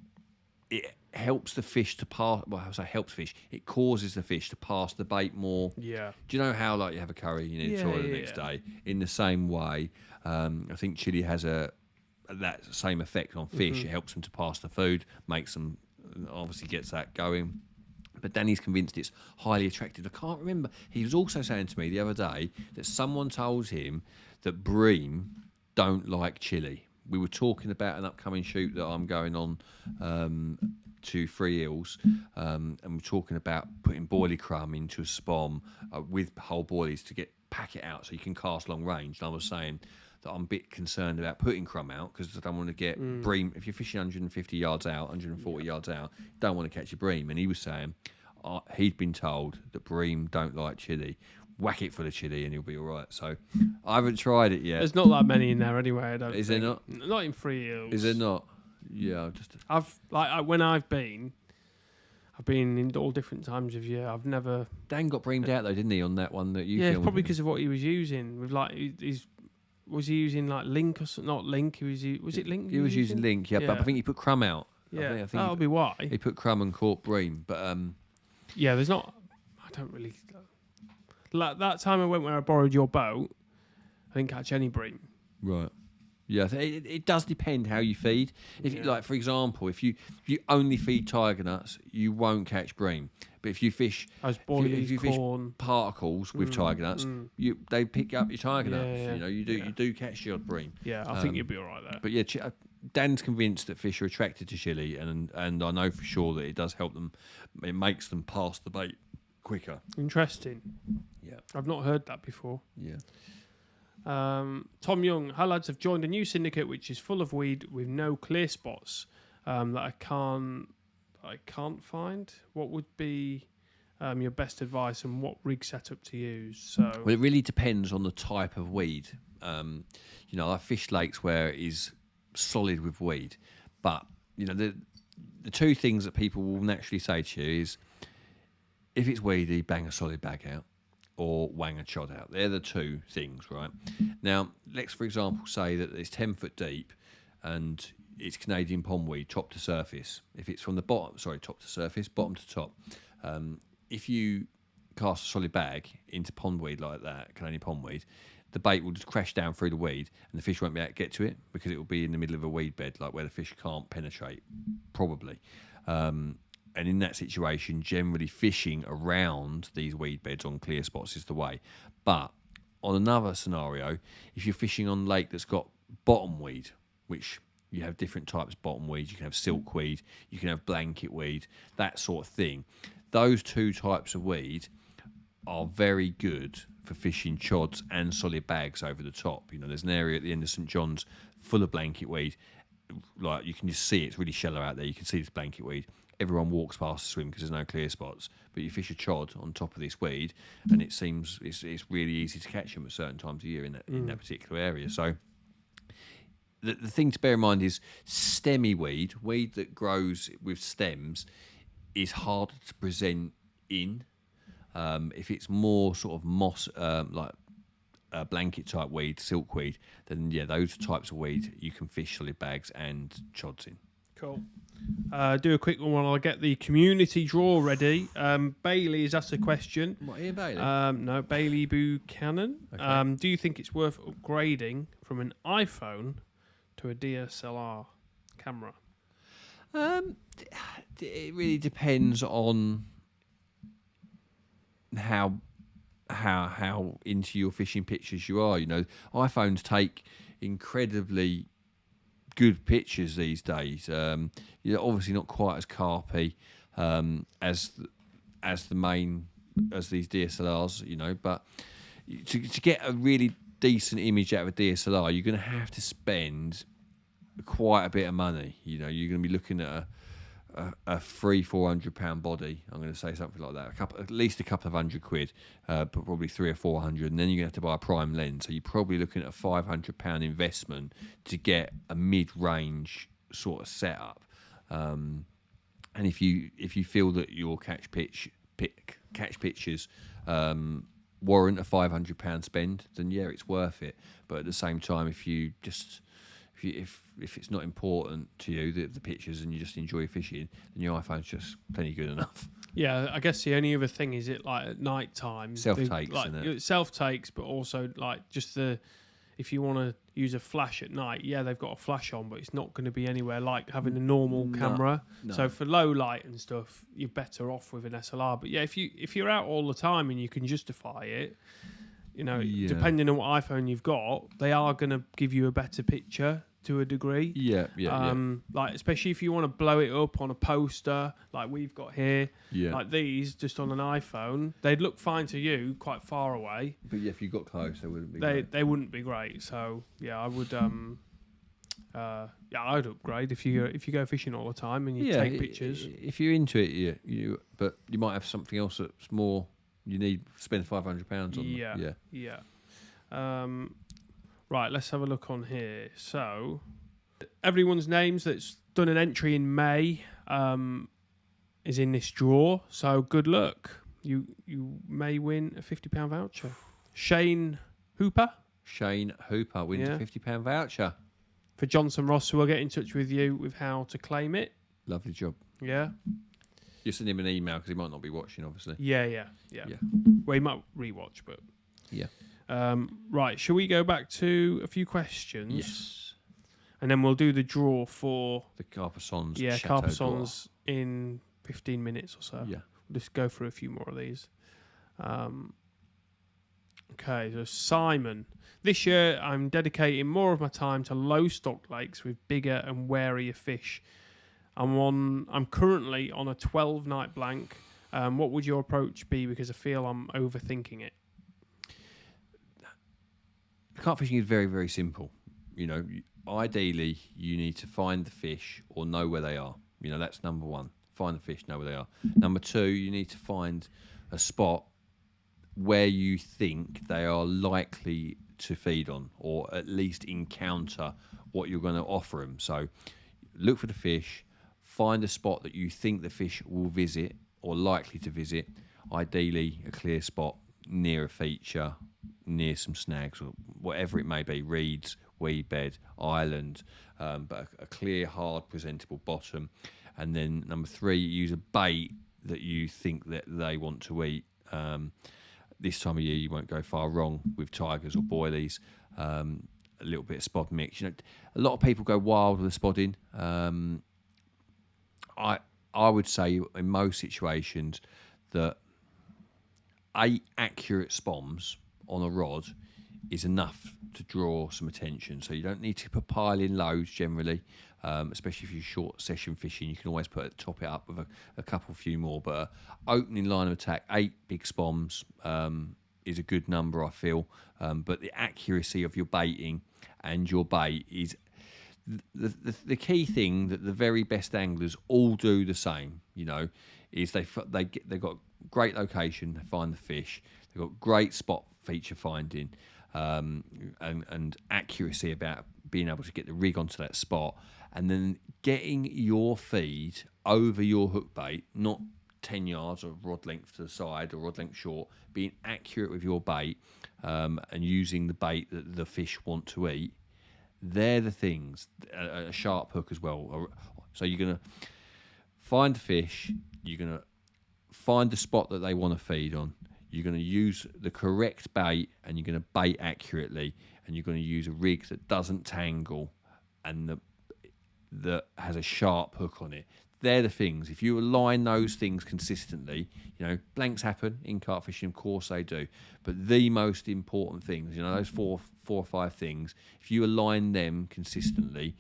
helps the fish to pass. Well, I say helps fish. It causes the fish to pass the bait more. Yeah. Do you know how like you have a curry, you need to try it the next day? In the same way, I think chili has that same effect on fish. It helps them to pass the food, makes them, obviously gets that going. But Danny's convinced it's highly attractive. I can't remember. He was also saying to me the other day that someone told him that bream don't like chili. We were talking about an upcoming shoot that I'm going on to Three Hills, and we're talking about putting boilie crumb into a spom with whole boilies to pack it out so you can cast long range. And I was saying that I'm a bit concerned about putting crumb out because I don't want to get bream. If you're fishing 150 yards out, 140 yards out, you don't want to catch a bream. And he was saying he'd been told that bream don't like chili. Whack it full of chili and he'll be all right. So I haven't tried it yet. There's not that many in there anyway. I don't. Is think. there not? Not in Three Hills. Is there not? Yeah, When I've been in all different times of year. I've never. Dan got breamed out though, didn't he, on that one that you? Yeah, filmed? probably because of what he was using. With like, was he using like Link or something? Not Link. Was it Link? He was using Link. Yeah, but I think he put crumb out. Yeah, I think that'll be why. He put crumb and caught bream, but yeah, there's not. I don't really. Like that time I went where I borrowed your boat, I didn't catch any bream. Right. Yeah, it does depend how you feed. If you, like, for example, if you only feed tiger nuts, you won't catch bream. But if you fish, if you fish particles with tiger nuts, they pick up your tiger nuts. Yeah. You know, you do catch your bream. Yeah, I think you'll be all right there. But yeah, Dan's convinced that fish are attracted to chili, and I know for sure that it does help them. It makes them pass the bait quicker. Interesting. Yeah, I've not heard that before. Yeah. Tom Young, hi lads, I've joined a new syndicate which is full of weed with no clear spots that I can't find. What would be your best advice and what rig setup to use? So, well, it really depends on the type of weed. You know, I fish lakes where it is solid with weed, but you know the two things that people will naturally say to you is if it's weedy, bang a solid bag out, or wang a chod out. They're the two things, right? Now, let's, for example, say that it's 10 foot deep and it's Canadian pondweed, top to surface. If it's from the top to surface, bottom to top. If you cast a solid bag into pondweed like that, Canadian pondweed, the bait will just crash down through the weed and the fish won't be able to get to it because it will be in the middle of a weed bed, like where the fish can't penetrate, probably. And in that situation, generally fishing around these weed beds on clear spots is the way. But on another scenario, if you're fishing on a lake that's got bottom weed, which you have different types of bottom weed, you can have silkweed, you can have blanket weed, that sort of thing. Those two types of weed are very good for fishing chods and solid bags over the top. You know, there's an area at the end of St John's full of blanket weed. Like you can just see it's really shallow out there. You can see this blanket weed. Everyone walks past the swim because there's no clear spots. But you fish a chod on top of this weed, and it seems it's really easy to catch them at certain times of year in that particular area. So the thing to bear in mind is stemmy weed that grows with stems, is harder to present in. If it's more sort of moss, like a blanket type weed, silkweed, then yeah, those types of weed you can fish solid bags and chods in. Cool. Do a quick one while I get the community draw ready. Bailey has asked a question. What, Ian Bailey? No, Bailey Buchanan. Okay. Do you think it's worth upgrading from an iPhone to a DSLR camera? It really depends on how into your fishing pictures you are. You know, iPhones take incredibly good pictures these days. You're obviously not quite as carpy as these DSLRs, you know, but to get a really decent image out of a DSLR, you're going to have to spend quite a bit of money. You know, you're going to be looking at a £300-400 body. I'm going to say something like that. At least a couple of £100, but probably 300 or 400, and then you're going to have to buy a prime lens. So you're probably looking at a £500 investment to get a mid-range sort of setup. And if you feel that your catch pictures warrant a £500 spend, then yeah, it's worth it. But at the same time, if it's not important to you, the pictures, and you just enjoy fishing, then your iPhone's just plenty good enough. Yeah, I guess the only other thing is it like at night time. Self-takes, like, isn't it? Self-takes, but also like just if you want to use a flash at night, yeah, they've got a flash on, but it's not going to be anywhere like having a normal camera. No. So for low light and stuff, you're better off with an SLR. But yeah, if you're out all the time and you can justify it, you know, depending on what iPhone you've got, they are going to give you a better picture to a degree. Yeah. Like especially if you want to blow it up on a poster like we've got here. Yeah. Like these, just on an iPhone, they'd look fine to you quite far away. But yeah, if you got close, they wouldn't be. Great. They wouldn't be great. So yeah, I would. I'd upgrade if you go fishing all the time and you take pictures. If you're into it, but you might have something else that's more. You need to spend £500 on. Yeah. Right, let's have a look on here. So, everyone's names that's done an entry in May is in this draw. So, good luck. You may win a £50 voucher. Shane Hooper wins a £50 voucher. For Johnson Ross, who will get in touch with you with how to claim it. Lovely job. Yeah. You send him an email because he might not be watching, obviously. Yeah. Well, he might rewatch, but... Yeah. Right, shall we go back to a few questions? Yes. And then we'll do the draw for... The CarpasenS. Yeah, CarpasenS in 15 minutes or so. Yeah. We'll just go through a few more of these. Okay, so Simon. This year, I'm dedicating more of my time to low stock lakes with bigger and warier fish. I'm currently on a 12-night blank. What would your approach be? Because I feel I'm overthinking it. Carp fishing is very, very simple. You know, ideally, you need to find the fish or know where they are. You know, that's number one. Find the fish, know where they are. Number two, you need to find a spot where you think they are likely to feed on, or at least encounter what you're going to offer them. So look for the fish, find a spot that you think the fish will visit or likely to visit, ideally a clear spot near a feature, near some snags or whatever it may be, reeds, weed bed, island, but a clear, hard, presentable bottom. And then number three, use a bait that you think that they want to eat. This time of year, you won't go far wrong with tigers or boilies. A little bit of spod mix. You know, a lot of people go wild with the spodding. I would say in most situations that 8 accurate spoms on a rod is enough to draw some attention. So you don't need to pile in loads generally, especially if you're short session fishing. You can always top it up with a couple few more. But opening line of attack, 8 big spoms is a good number, I feel. But the accuracy of your baiting and your bait is the key thing that the very best anglers all do the same. You know, is they've got great location, they find the fish, they've got great spot feature finding, and accuracy about being able to get the rig onto that spot, and then getting your feed over your hook bait, not 10 yards of rod length to the side or rod length short, being accurate with your bait, and using the bait that the fish want to eat. They're the things. A sharp hook as well. So you're going to find the fish, you're going to find the spot that they want to feed on, you're going to use the correct bait, and you're going to bait accurately, and you're going to use a rig that doesn't tangle and that has a sharp hook on it. They're the things. If you align those things consistently, you know, blanks happen in carp fishing, of course they do. But the most important things, you know, those four or five things, if you align them consistently,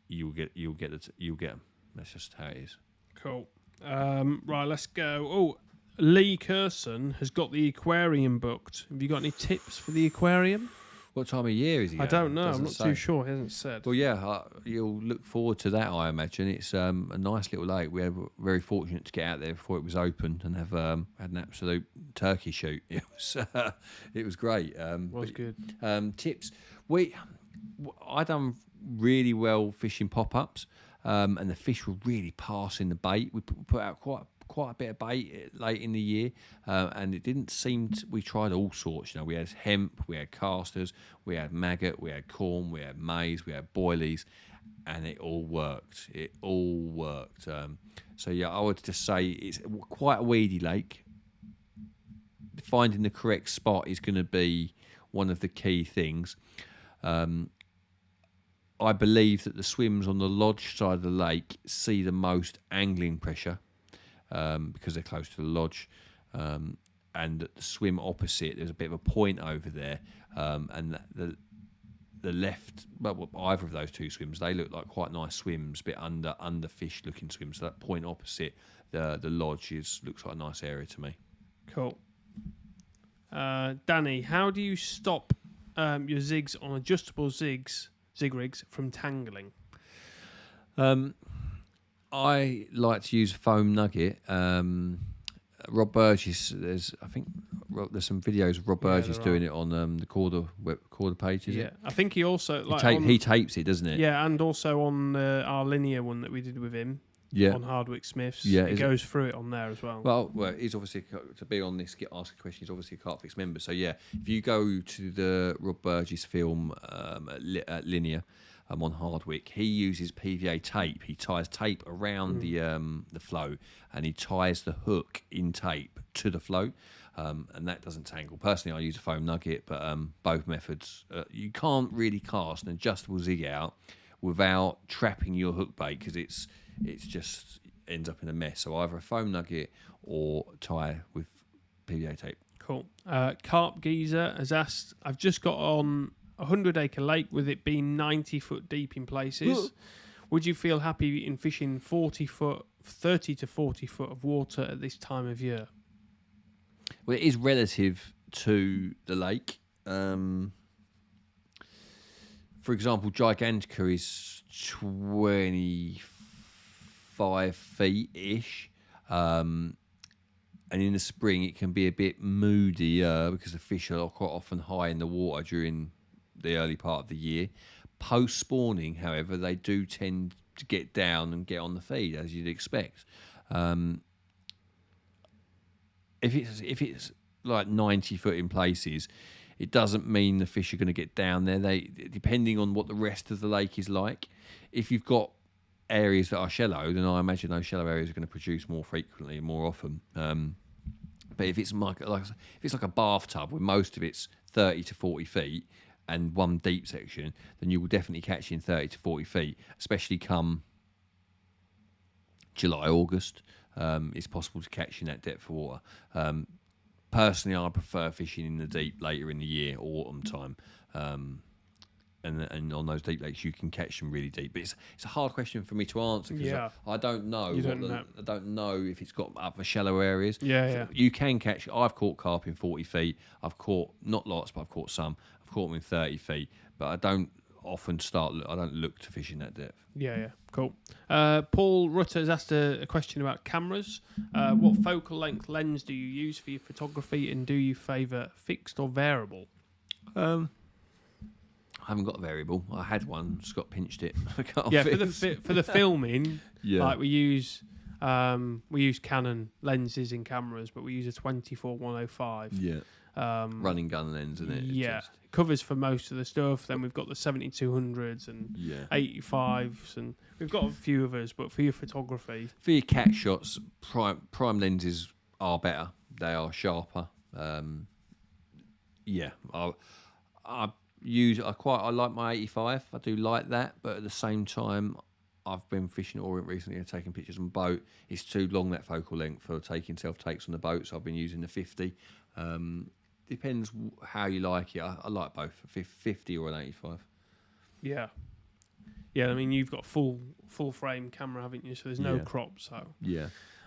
you'll get them. That's just how it is. Cool. Right, let's go. Oh, Lee Curson has got the aquarium booked. Have you got any tips for the aquarium? What time of year is he? I don't know. I'm Doesn't not say. too sure. He hasn't said. Well, yeah, you'll look forward to that, I imagine. It's a nice little lake. We were very fortunate to get out there before it was open and have had an absolute turkey shoot. It was great. Good. Tips. I done really well fishing pop-ups, and the fish were really passing the bait. We put out quite a bit of bait late in the year, and it didn't seem to, we tried all sorts. We had hemp, we had casters, we had maggot, we had corn, we had maize, we had boilies, and it all worked. So yeah, I would just say it's quite a weedy lake. Finding the correct spot is going to be one of the key things. I believe that the swims on the lodge side of the lake see the most angling pressure, because they're close to the lodge, and the swim opposite, there's a bit of a point over there, and the left, well, either of those two swims, they look like quite nice swims, a bit under fish looking swims. So that point opposite the lodge looks like a nice area to me. Cool. Danny, how do you stop your zigs on adjustable zig rigs from tangling? I like to use foam nugget. Rob Burgess, there's some videos of Rob Burgess doing it on the Corda page. Is it? I think he also he tapes it, doesn't it? Yeah, and also on our linear one that we did with him. Yeah. On Hardwick Smiths. Yeah, it goes through it on there as well. Well, he's obviously, to be on this, ask a question, he's obviously a CarpFix member. So yeah, if you go to the Rob Burgess film at Linear on Hardwick, he uses PVA tape. He ties tape around the float, and he ties the hook in tape to the float, and that doesn't tangle. Personally, I use a foam nugget, but both methods. You can't really cast an adjustable zig out without trapping your hook bait, because it's just ends up in a mess. So either a foam nugget or tie with PVA tape. Cool. Carp Geezer has asked, I've just got on a 100-acre lake with it being 90 foot deep in places. Would you feel happy in fishing 30 to 40 foot of water at this time of year? Well, it is relative to the lake. For example, Gigantica is 25 feet-ish. And in the spring, it can be a bit moody because the fish are quite often high in the water during the early part of the year. Post-spawning, however, they do tend to get down and get on the feed, as you'd expect. If it's like 90 foot in places, it doesn't mean the fish are going to get down there. Depending on what the rest of the lake is like. If you've got areas that are shallow, then I imagine those shallow areas are going to produce more frequently and more often. But if it's like a bathtub where most of it's 30 to 40 feet and one deep section, then you will definitely catch in 30 to 40 feet, especially come July, August. It's possible to catch in that depth of water. Personally, I prefer fishing in the deep later in the year, autumn time. And on those deep lakes, you can catch them really deep. But it's a hard question for me to answer because I don't know. I don't know if it's got other shallow areas. Yeah. You can catch. I've caught carp in 40 feet. I've caught not lots, but I've caught some. I've caught them in 30 feet. But I don't often I don't look to fish in that depth. Yeah, cool. Paul Rutter has asked a question about cameras. What focal length lens do you use for your photography, and do you favour fixed or variable? I haven't got a variable. I had one, just got pinched it. For the filming, like we use Canon lenses in cameras, but we use a 24-105. Yeah. Running gun lens, isn't it? It covers for most of the stuff. Then we've got the 7200s and 85s, and we've got a few others. But for your photography, for your cat shots, prime lenses are better. They are sharper. I like my 85. I do like that, but at the same time, I've been fishing at Orient recently and taking pictures on boat. It's too long, that focal length, for taking self-takes on the boat, so I've been using the 50. Depends how you like it. I like both, 50 or an 85. Yeah, I mean, you've got full frame camera, haven't you? So there's no crop. So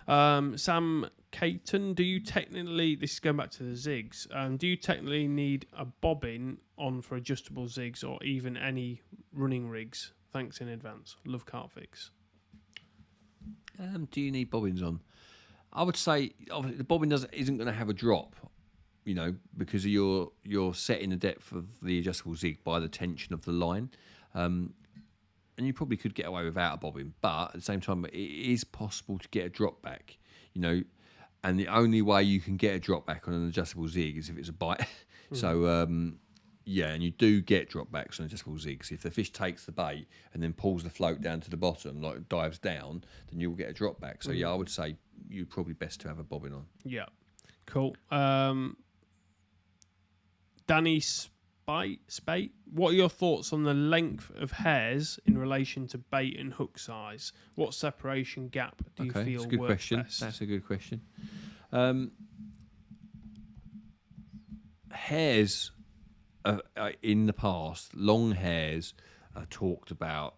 Sam Caton, do you technically, this is going back to the zigs, do you technically need a bobbin on for adjustable zigs or even any running rigs? Thanks in advance. Love CarpFix. Do you need bobbins on? I would say obviously the bobbin isn't going to have a drop, because of you're setting the depth of the adjustable zig by the tension of the line. And you probably could get away without a bobbin, but at the same time, it is possible to get a drop back, and the only way you can get a drop back on an adjustable zig is if it's a bite. So, and you do get drop backs on adjustable zigs. If the fish takes the bait and then pulls the float down to the bottom, like dives down, then you'll get a drop back. So, I would say you're probably best to have a bobbin on. Yeah, cool. Danny Spate, what are your thoughts on the length of hairs in relation to bait and hook size? What separation gap do you feel that's a good works question. best? That's a good question. Hairs, in the past, long hairs are talked about.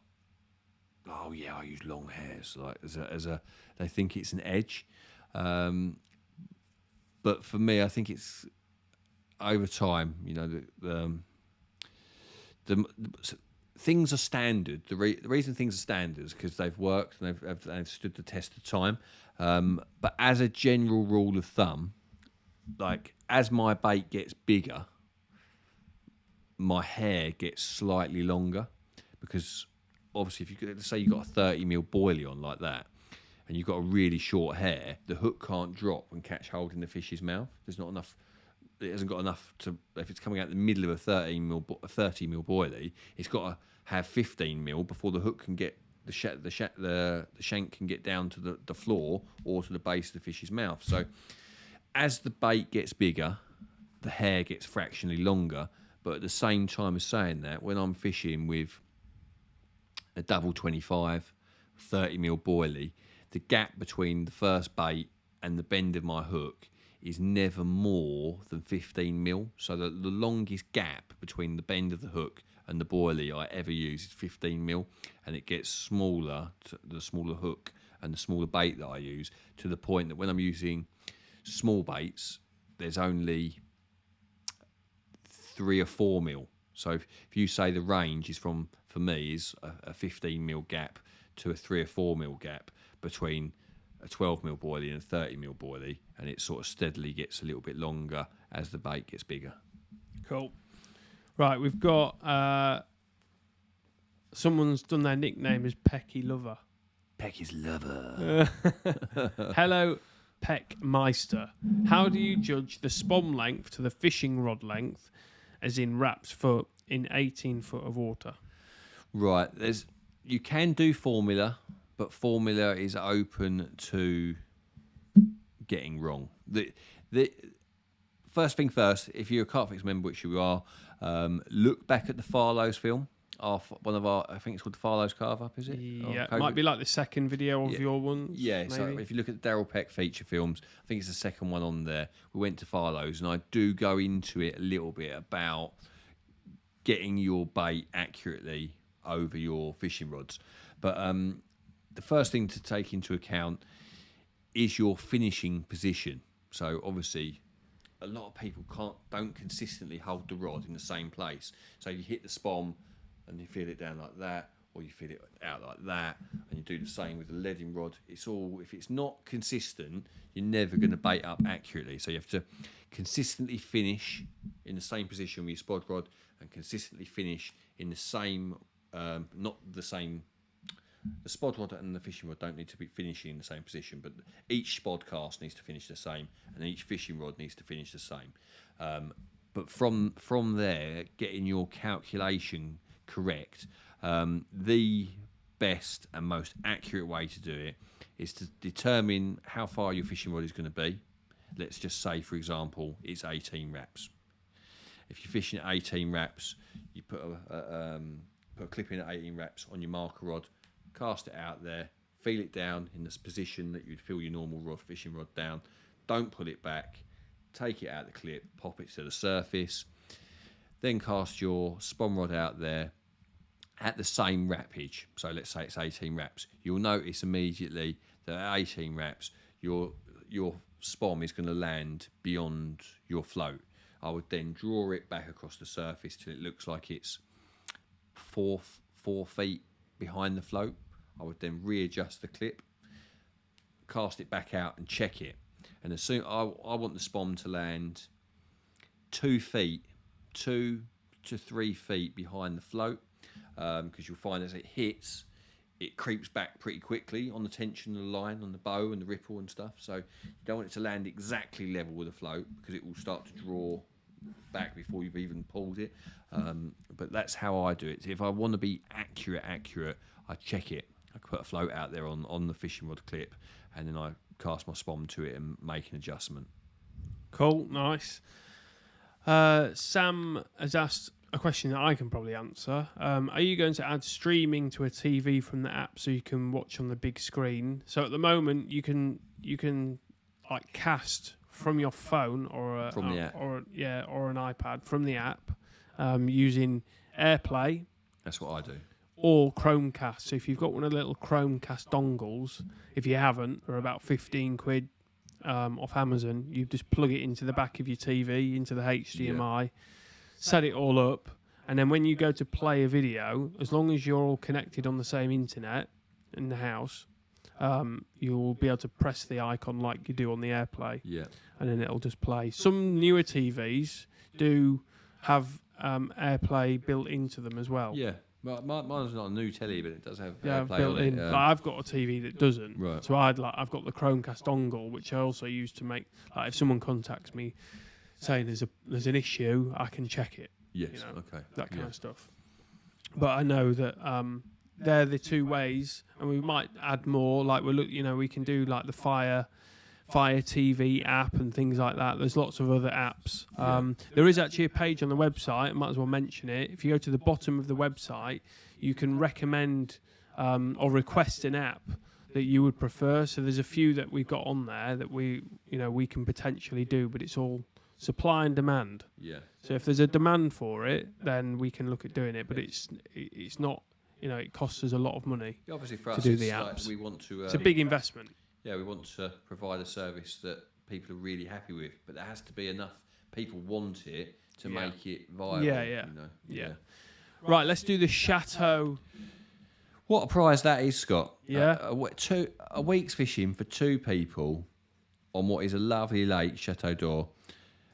Oh yeah, I use long hairs like as a. They think it's an edge, but for me, I think it's over time. The things are standard. The reason things are standard is because they've worked and they've stood the test of time. But as a general rule of thumb, like as my bait gets bigger, my hair gets slightly longer, because obviously if let's say you've got a 30mm boilie on like that, and you've got a really short hair, the hook can't drop and catch hold in the fish's mouth. There's not enough. It hasn't got enough to. If it's coming out the middle of a 30mm boilie, it's got to have 15mm before the hook can get the shank can get down to the floor or to the base of the fish's mouth. So as the bait gets bigger, the hair gets fractionally longer. But at the same time as saying that, when I'm fishing with a double 25, 30mm boilie, the gap between the first bait and the bend of my hook is never more than 15mm. So the longest gap between the bend of the hook and the boilie I ever use is 15mm, and it gets smaller, the smaller hook and the smaller bait that I use, to the point that when I'm using small baits, there's only 3 or 4mm. So if you say the range is for me is a 15mm gap to a 3 or 4mm gap between a 12mm boilie and a 30mm boilie, and it sort of steadily gets a little bit longer as the bait gets bigger. Cool. Right, we've got someone's done their nickname as Pecky Lover. Pecky's Lover. Hello, Peck Meister. How do you judge the spom length to the fishing rod length, as in wraps foot in 18 foot of water? Right, you can do formula, but formula is open to getting wrong. The first thing first, if you're a CarpFix member, which you are, look back at the Farlow's film. I think it's called the Farlow's Carve Up, is it? Yeah, it might be like the second video of your one. Yeah, maybe. so if you look at the Darrell Peck feature films, I think it's the second one on there. We went to Farlow's, and I do go into it a little bit about getting your bait accurately over your fishing rods. But the first thing to take into account is your finishing position. So obviously, a lot of people don't consistently hold the rod in the same place. So you hit the spom and you feel it down like that, or you feel it out like that, and you do the same with the leading rod. If it's not consistent, you're never going to bait up accurately. So you have to consistently finish in the same position with your spod rod, and consistently finish in the same, not the same. The spod rod and the fishing rod don't need to be finishing in the same position, but each spod cast needs to finish the same, and each fishing rod needs to finish the same. But from there, getting your calculation correct, the best and most accurate way to do it is to determine how far your fishing rod is going to be. Let's just say, for example, it's 18 wraps. If you're fishing at 18 wraps, you put a clip in at 18 wraps on your marker rod, cast it out there, feel it down in this position that you'd feel your normal fishing rod down. Don't pull it back. Take it out of the clip, pop it to the surface. Then cast your spom rod out there at the same wrappage. So let's say it's 18 wraps. You'll notice immediately that at 18 wraps, your spom is going to land beyond your float. I would then draw it back across the surface till it looks like it's 4 feet behind the float. I would then readjust the clip, cast it back out and check it. And as soon I want the spom to land 2 to 3 feet behind the float, because you'll find as it hits, it creeps back pretty quickly on the tension of the line, on the bow and the ripple and stuff. So you don't want it to land exactly level with the float, because it will start to draw back before you've even pulled it. But that's how I do it. If I want to be accurate, I check it. I put a float out there on the fishing rod clip, and then I cast my spom to it and make an adjustment. Cool, nice. Sam has asked a question that I can probably answer. Are you going to add streaming to a TV from the app so you can watch on the big screen? So at the moment you can like cast from your phone or an iPad from the app using AirPlay. That's what I do. Or Chromecast. So if you've got one of the little Chromecast dongles, if you haven't, they're about 15 quid off Amazon. You just plug it into the back of your TV, into the HDMI, set it all up, and then when you go to play a video, as long as you're all connected on the same internet in the house, you'll be able to press the icon like you do on the AirPlay, and then it'll just play. Some newer TVs do have AirPlay built into them as well. Yeah. Mine's not a new telly, but it does have AirPlay built in. Like I've got a TV that doesn't, right. So I've got the Chromecast dongle, which I also use to make. Like if someone contacts me saying there's an issue, I can check it. Yes, you know, okay, that kind of stuff. But I know that they're the two ways, and we might add more. Like we can do like the Fire TV app and things like that. There's lots of other apps. There is actually a page on the website. I might as well mention it. If you go to the bottom of the website, you can recommend or request an app that you would prefer. So there's a few that we've got on there that we can potentially do, but it's all supply and demand. Yeah. So if there's a demand for it, then we can look at doing it. But it's not. It costs us a lot of money. Obviously, for us, to do it's the like apps. we want to. It's a big investment. Yeah, we want to provide a service that people are really happy with, but there has to be enough people want it to make it viable. Yeah. Right, let's do the Chateau. What a prize that is, Scott. Yeah. A week's fishing for 2 people on what is a lovely lake, Chateau d'Or.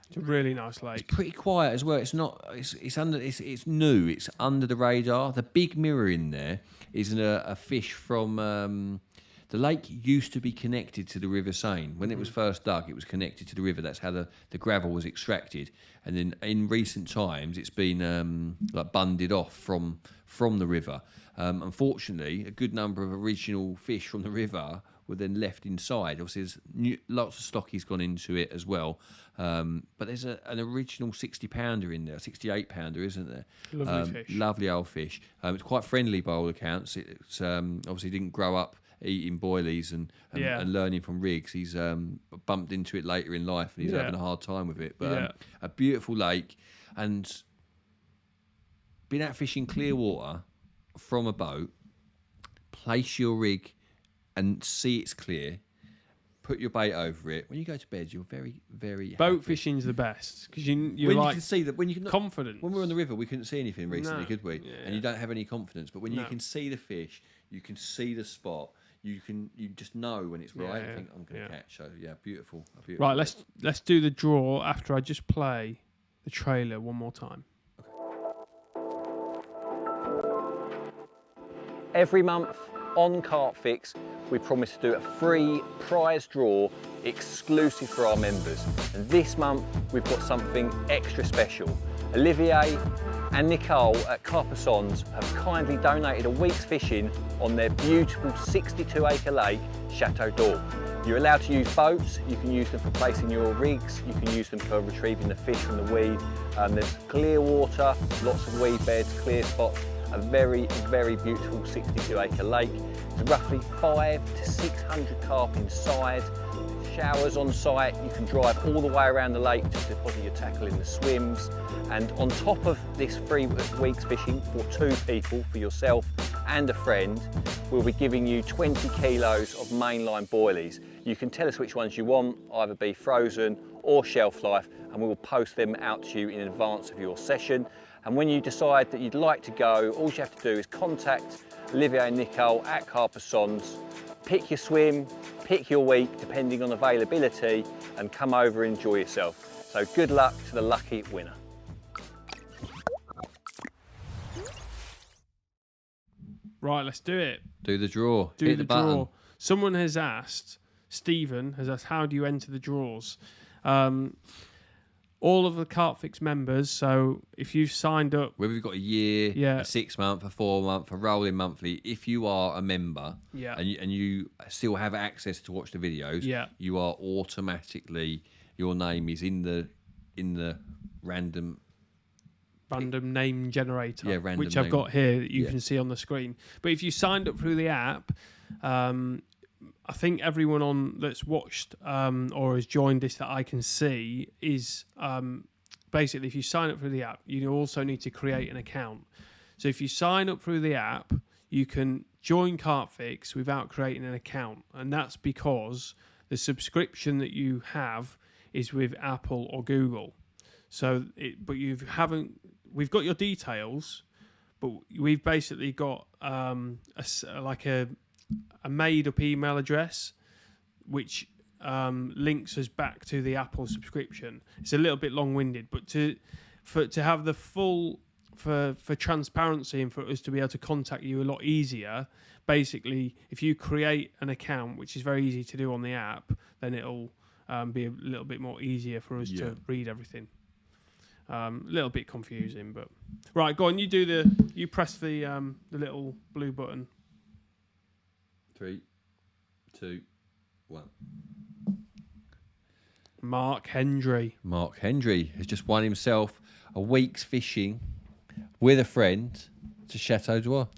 It's a really nice lake. It's pretty quiet as well. It's not. It's new. It's under the radar. The big mirror in there is a fish from. The lake used to be connected to the River Seine. When it was first dug, it was connected to the river. That's how the gravel was extracted. And then in recent times, it's been bunded off from the river. Unfortunately, a good number of original fish from the river were then left inside. Obviously, there's lots of stockies gone into it as well. But there's an original 60-pounder in there, 68-pounder, isn't there? Lovely fish. Lovely old fish. It's quite friendly by all accounts. It's obviously didn't grow up eating boilies and learning from rigs. He's bumped into it later in life, and he's having a hard time with it. But a beautiful lake, and been out fishing clear water from a boat, place your rig and see it's clear, put your bait over it. When you go to bed, you're very, very happy. Boat fishing's the best because you're when like you can see that when you can confidence. When we were on the river, we couldn't see anything recently, could we? Yeah. And you don't have any confidence. But when you can see the fish, you can see the spot. You just know when it's right. I think I'm going to catch. So beautiful. Right, let's do the draw after I just play the trailer one more time. Every month on CarpFix, we promise to do a free prize draw exclusive for our members. And this month, we've got something extra special. Olivier and Nicole at CarpasenS have kindly donated a week's fishing on their beautiful 62-acre lake, Chateau d'Or. You're allowed to use boats, you can use them for placing your rigs, you can use them for retrieving the fish from the weed. There's clear water, lots of weed beds, clear spots, a very, very beautiful 62-acre lake. There's roughly 500 to 600 carp inside. Showers on site, you can drive all the way around the lake to deposit your tackle in the swims. And on top of this free week's fishing for 2 people, for yourself and a friend, we'll be giving you 20 kilos of mainline boilies. You can tell us which ones you want, either be frozen or shelf life, and we will post them out to you in advance of your session. And when you decide that you'd like to go, all you have to do is contact Olivier and Nicole at CarpasenS, pick your swim, pick your week, depending on availability, and come over and enjoy yourself. So good luck to the lucky winner. Right, let's do it. Do the draw. Do Hit the button. draw. Someone has asked, Stephen has asked, how do you enter the draws? All of the CarpFix members, so if you've signed up... Whether you've got a year, Yeah. a 6 month, a 4 month, a rolling monthly, if you are a member Yeah. and you still have access to watch the videos, Yeah. you are automatically, your name is in the random name generator, Yeah, random which I've name. got here that you Yeah. can see on the screen. But if you signed up through the app, I think everyone on that's watched or has joined this that I can see is basically if you sign up through the app, you also need to create an account. So if you sign up through the app, you can join CarpFix without creating an account, and that's because the subscription that you have is with Apple or Google. So, we've got your details, but we've basically got a made-up email address, which links us back to the Apple subscription. It's a little bit long-winded, but to have the full for transparency and for us to be able to contact you a lot easier. Basically, if you create an account, which is very easy to do on the app, then it'll be a little bit more easier for us to read everything. A little bit confusing, but right. Go on. You press the little blue button. 3, 2, 1. Marc Hendry. Marc Hendry has just won himself a week's fishing with a friend to Chateau d'Oie.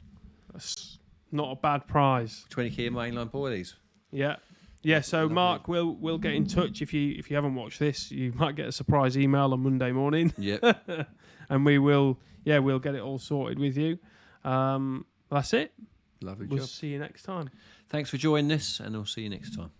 That's not a bad prize. 20 kilo mainline boilies. Yeah. Yeah, so Lovely. Mark, we'll get in touch if you haven't watched this. You might get a surprise email on Monday morning. Yep. And we'll get it all sorted with you. That's it. Lovely We'll job. see you next time. Thanks for joining us, and we'll see you next time.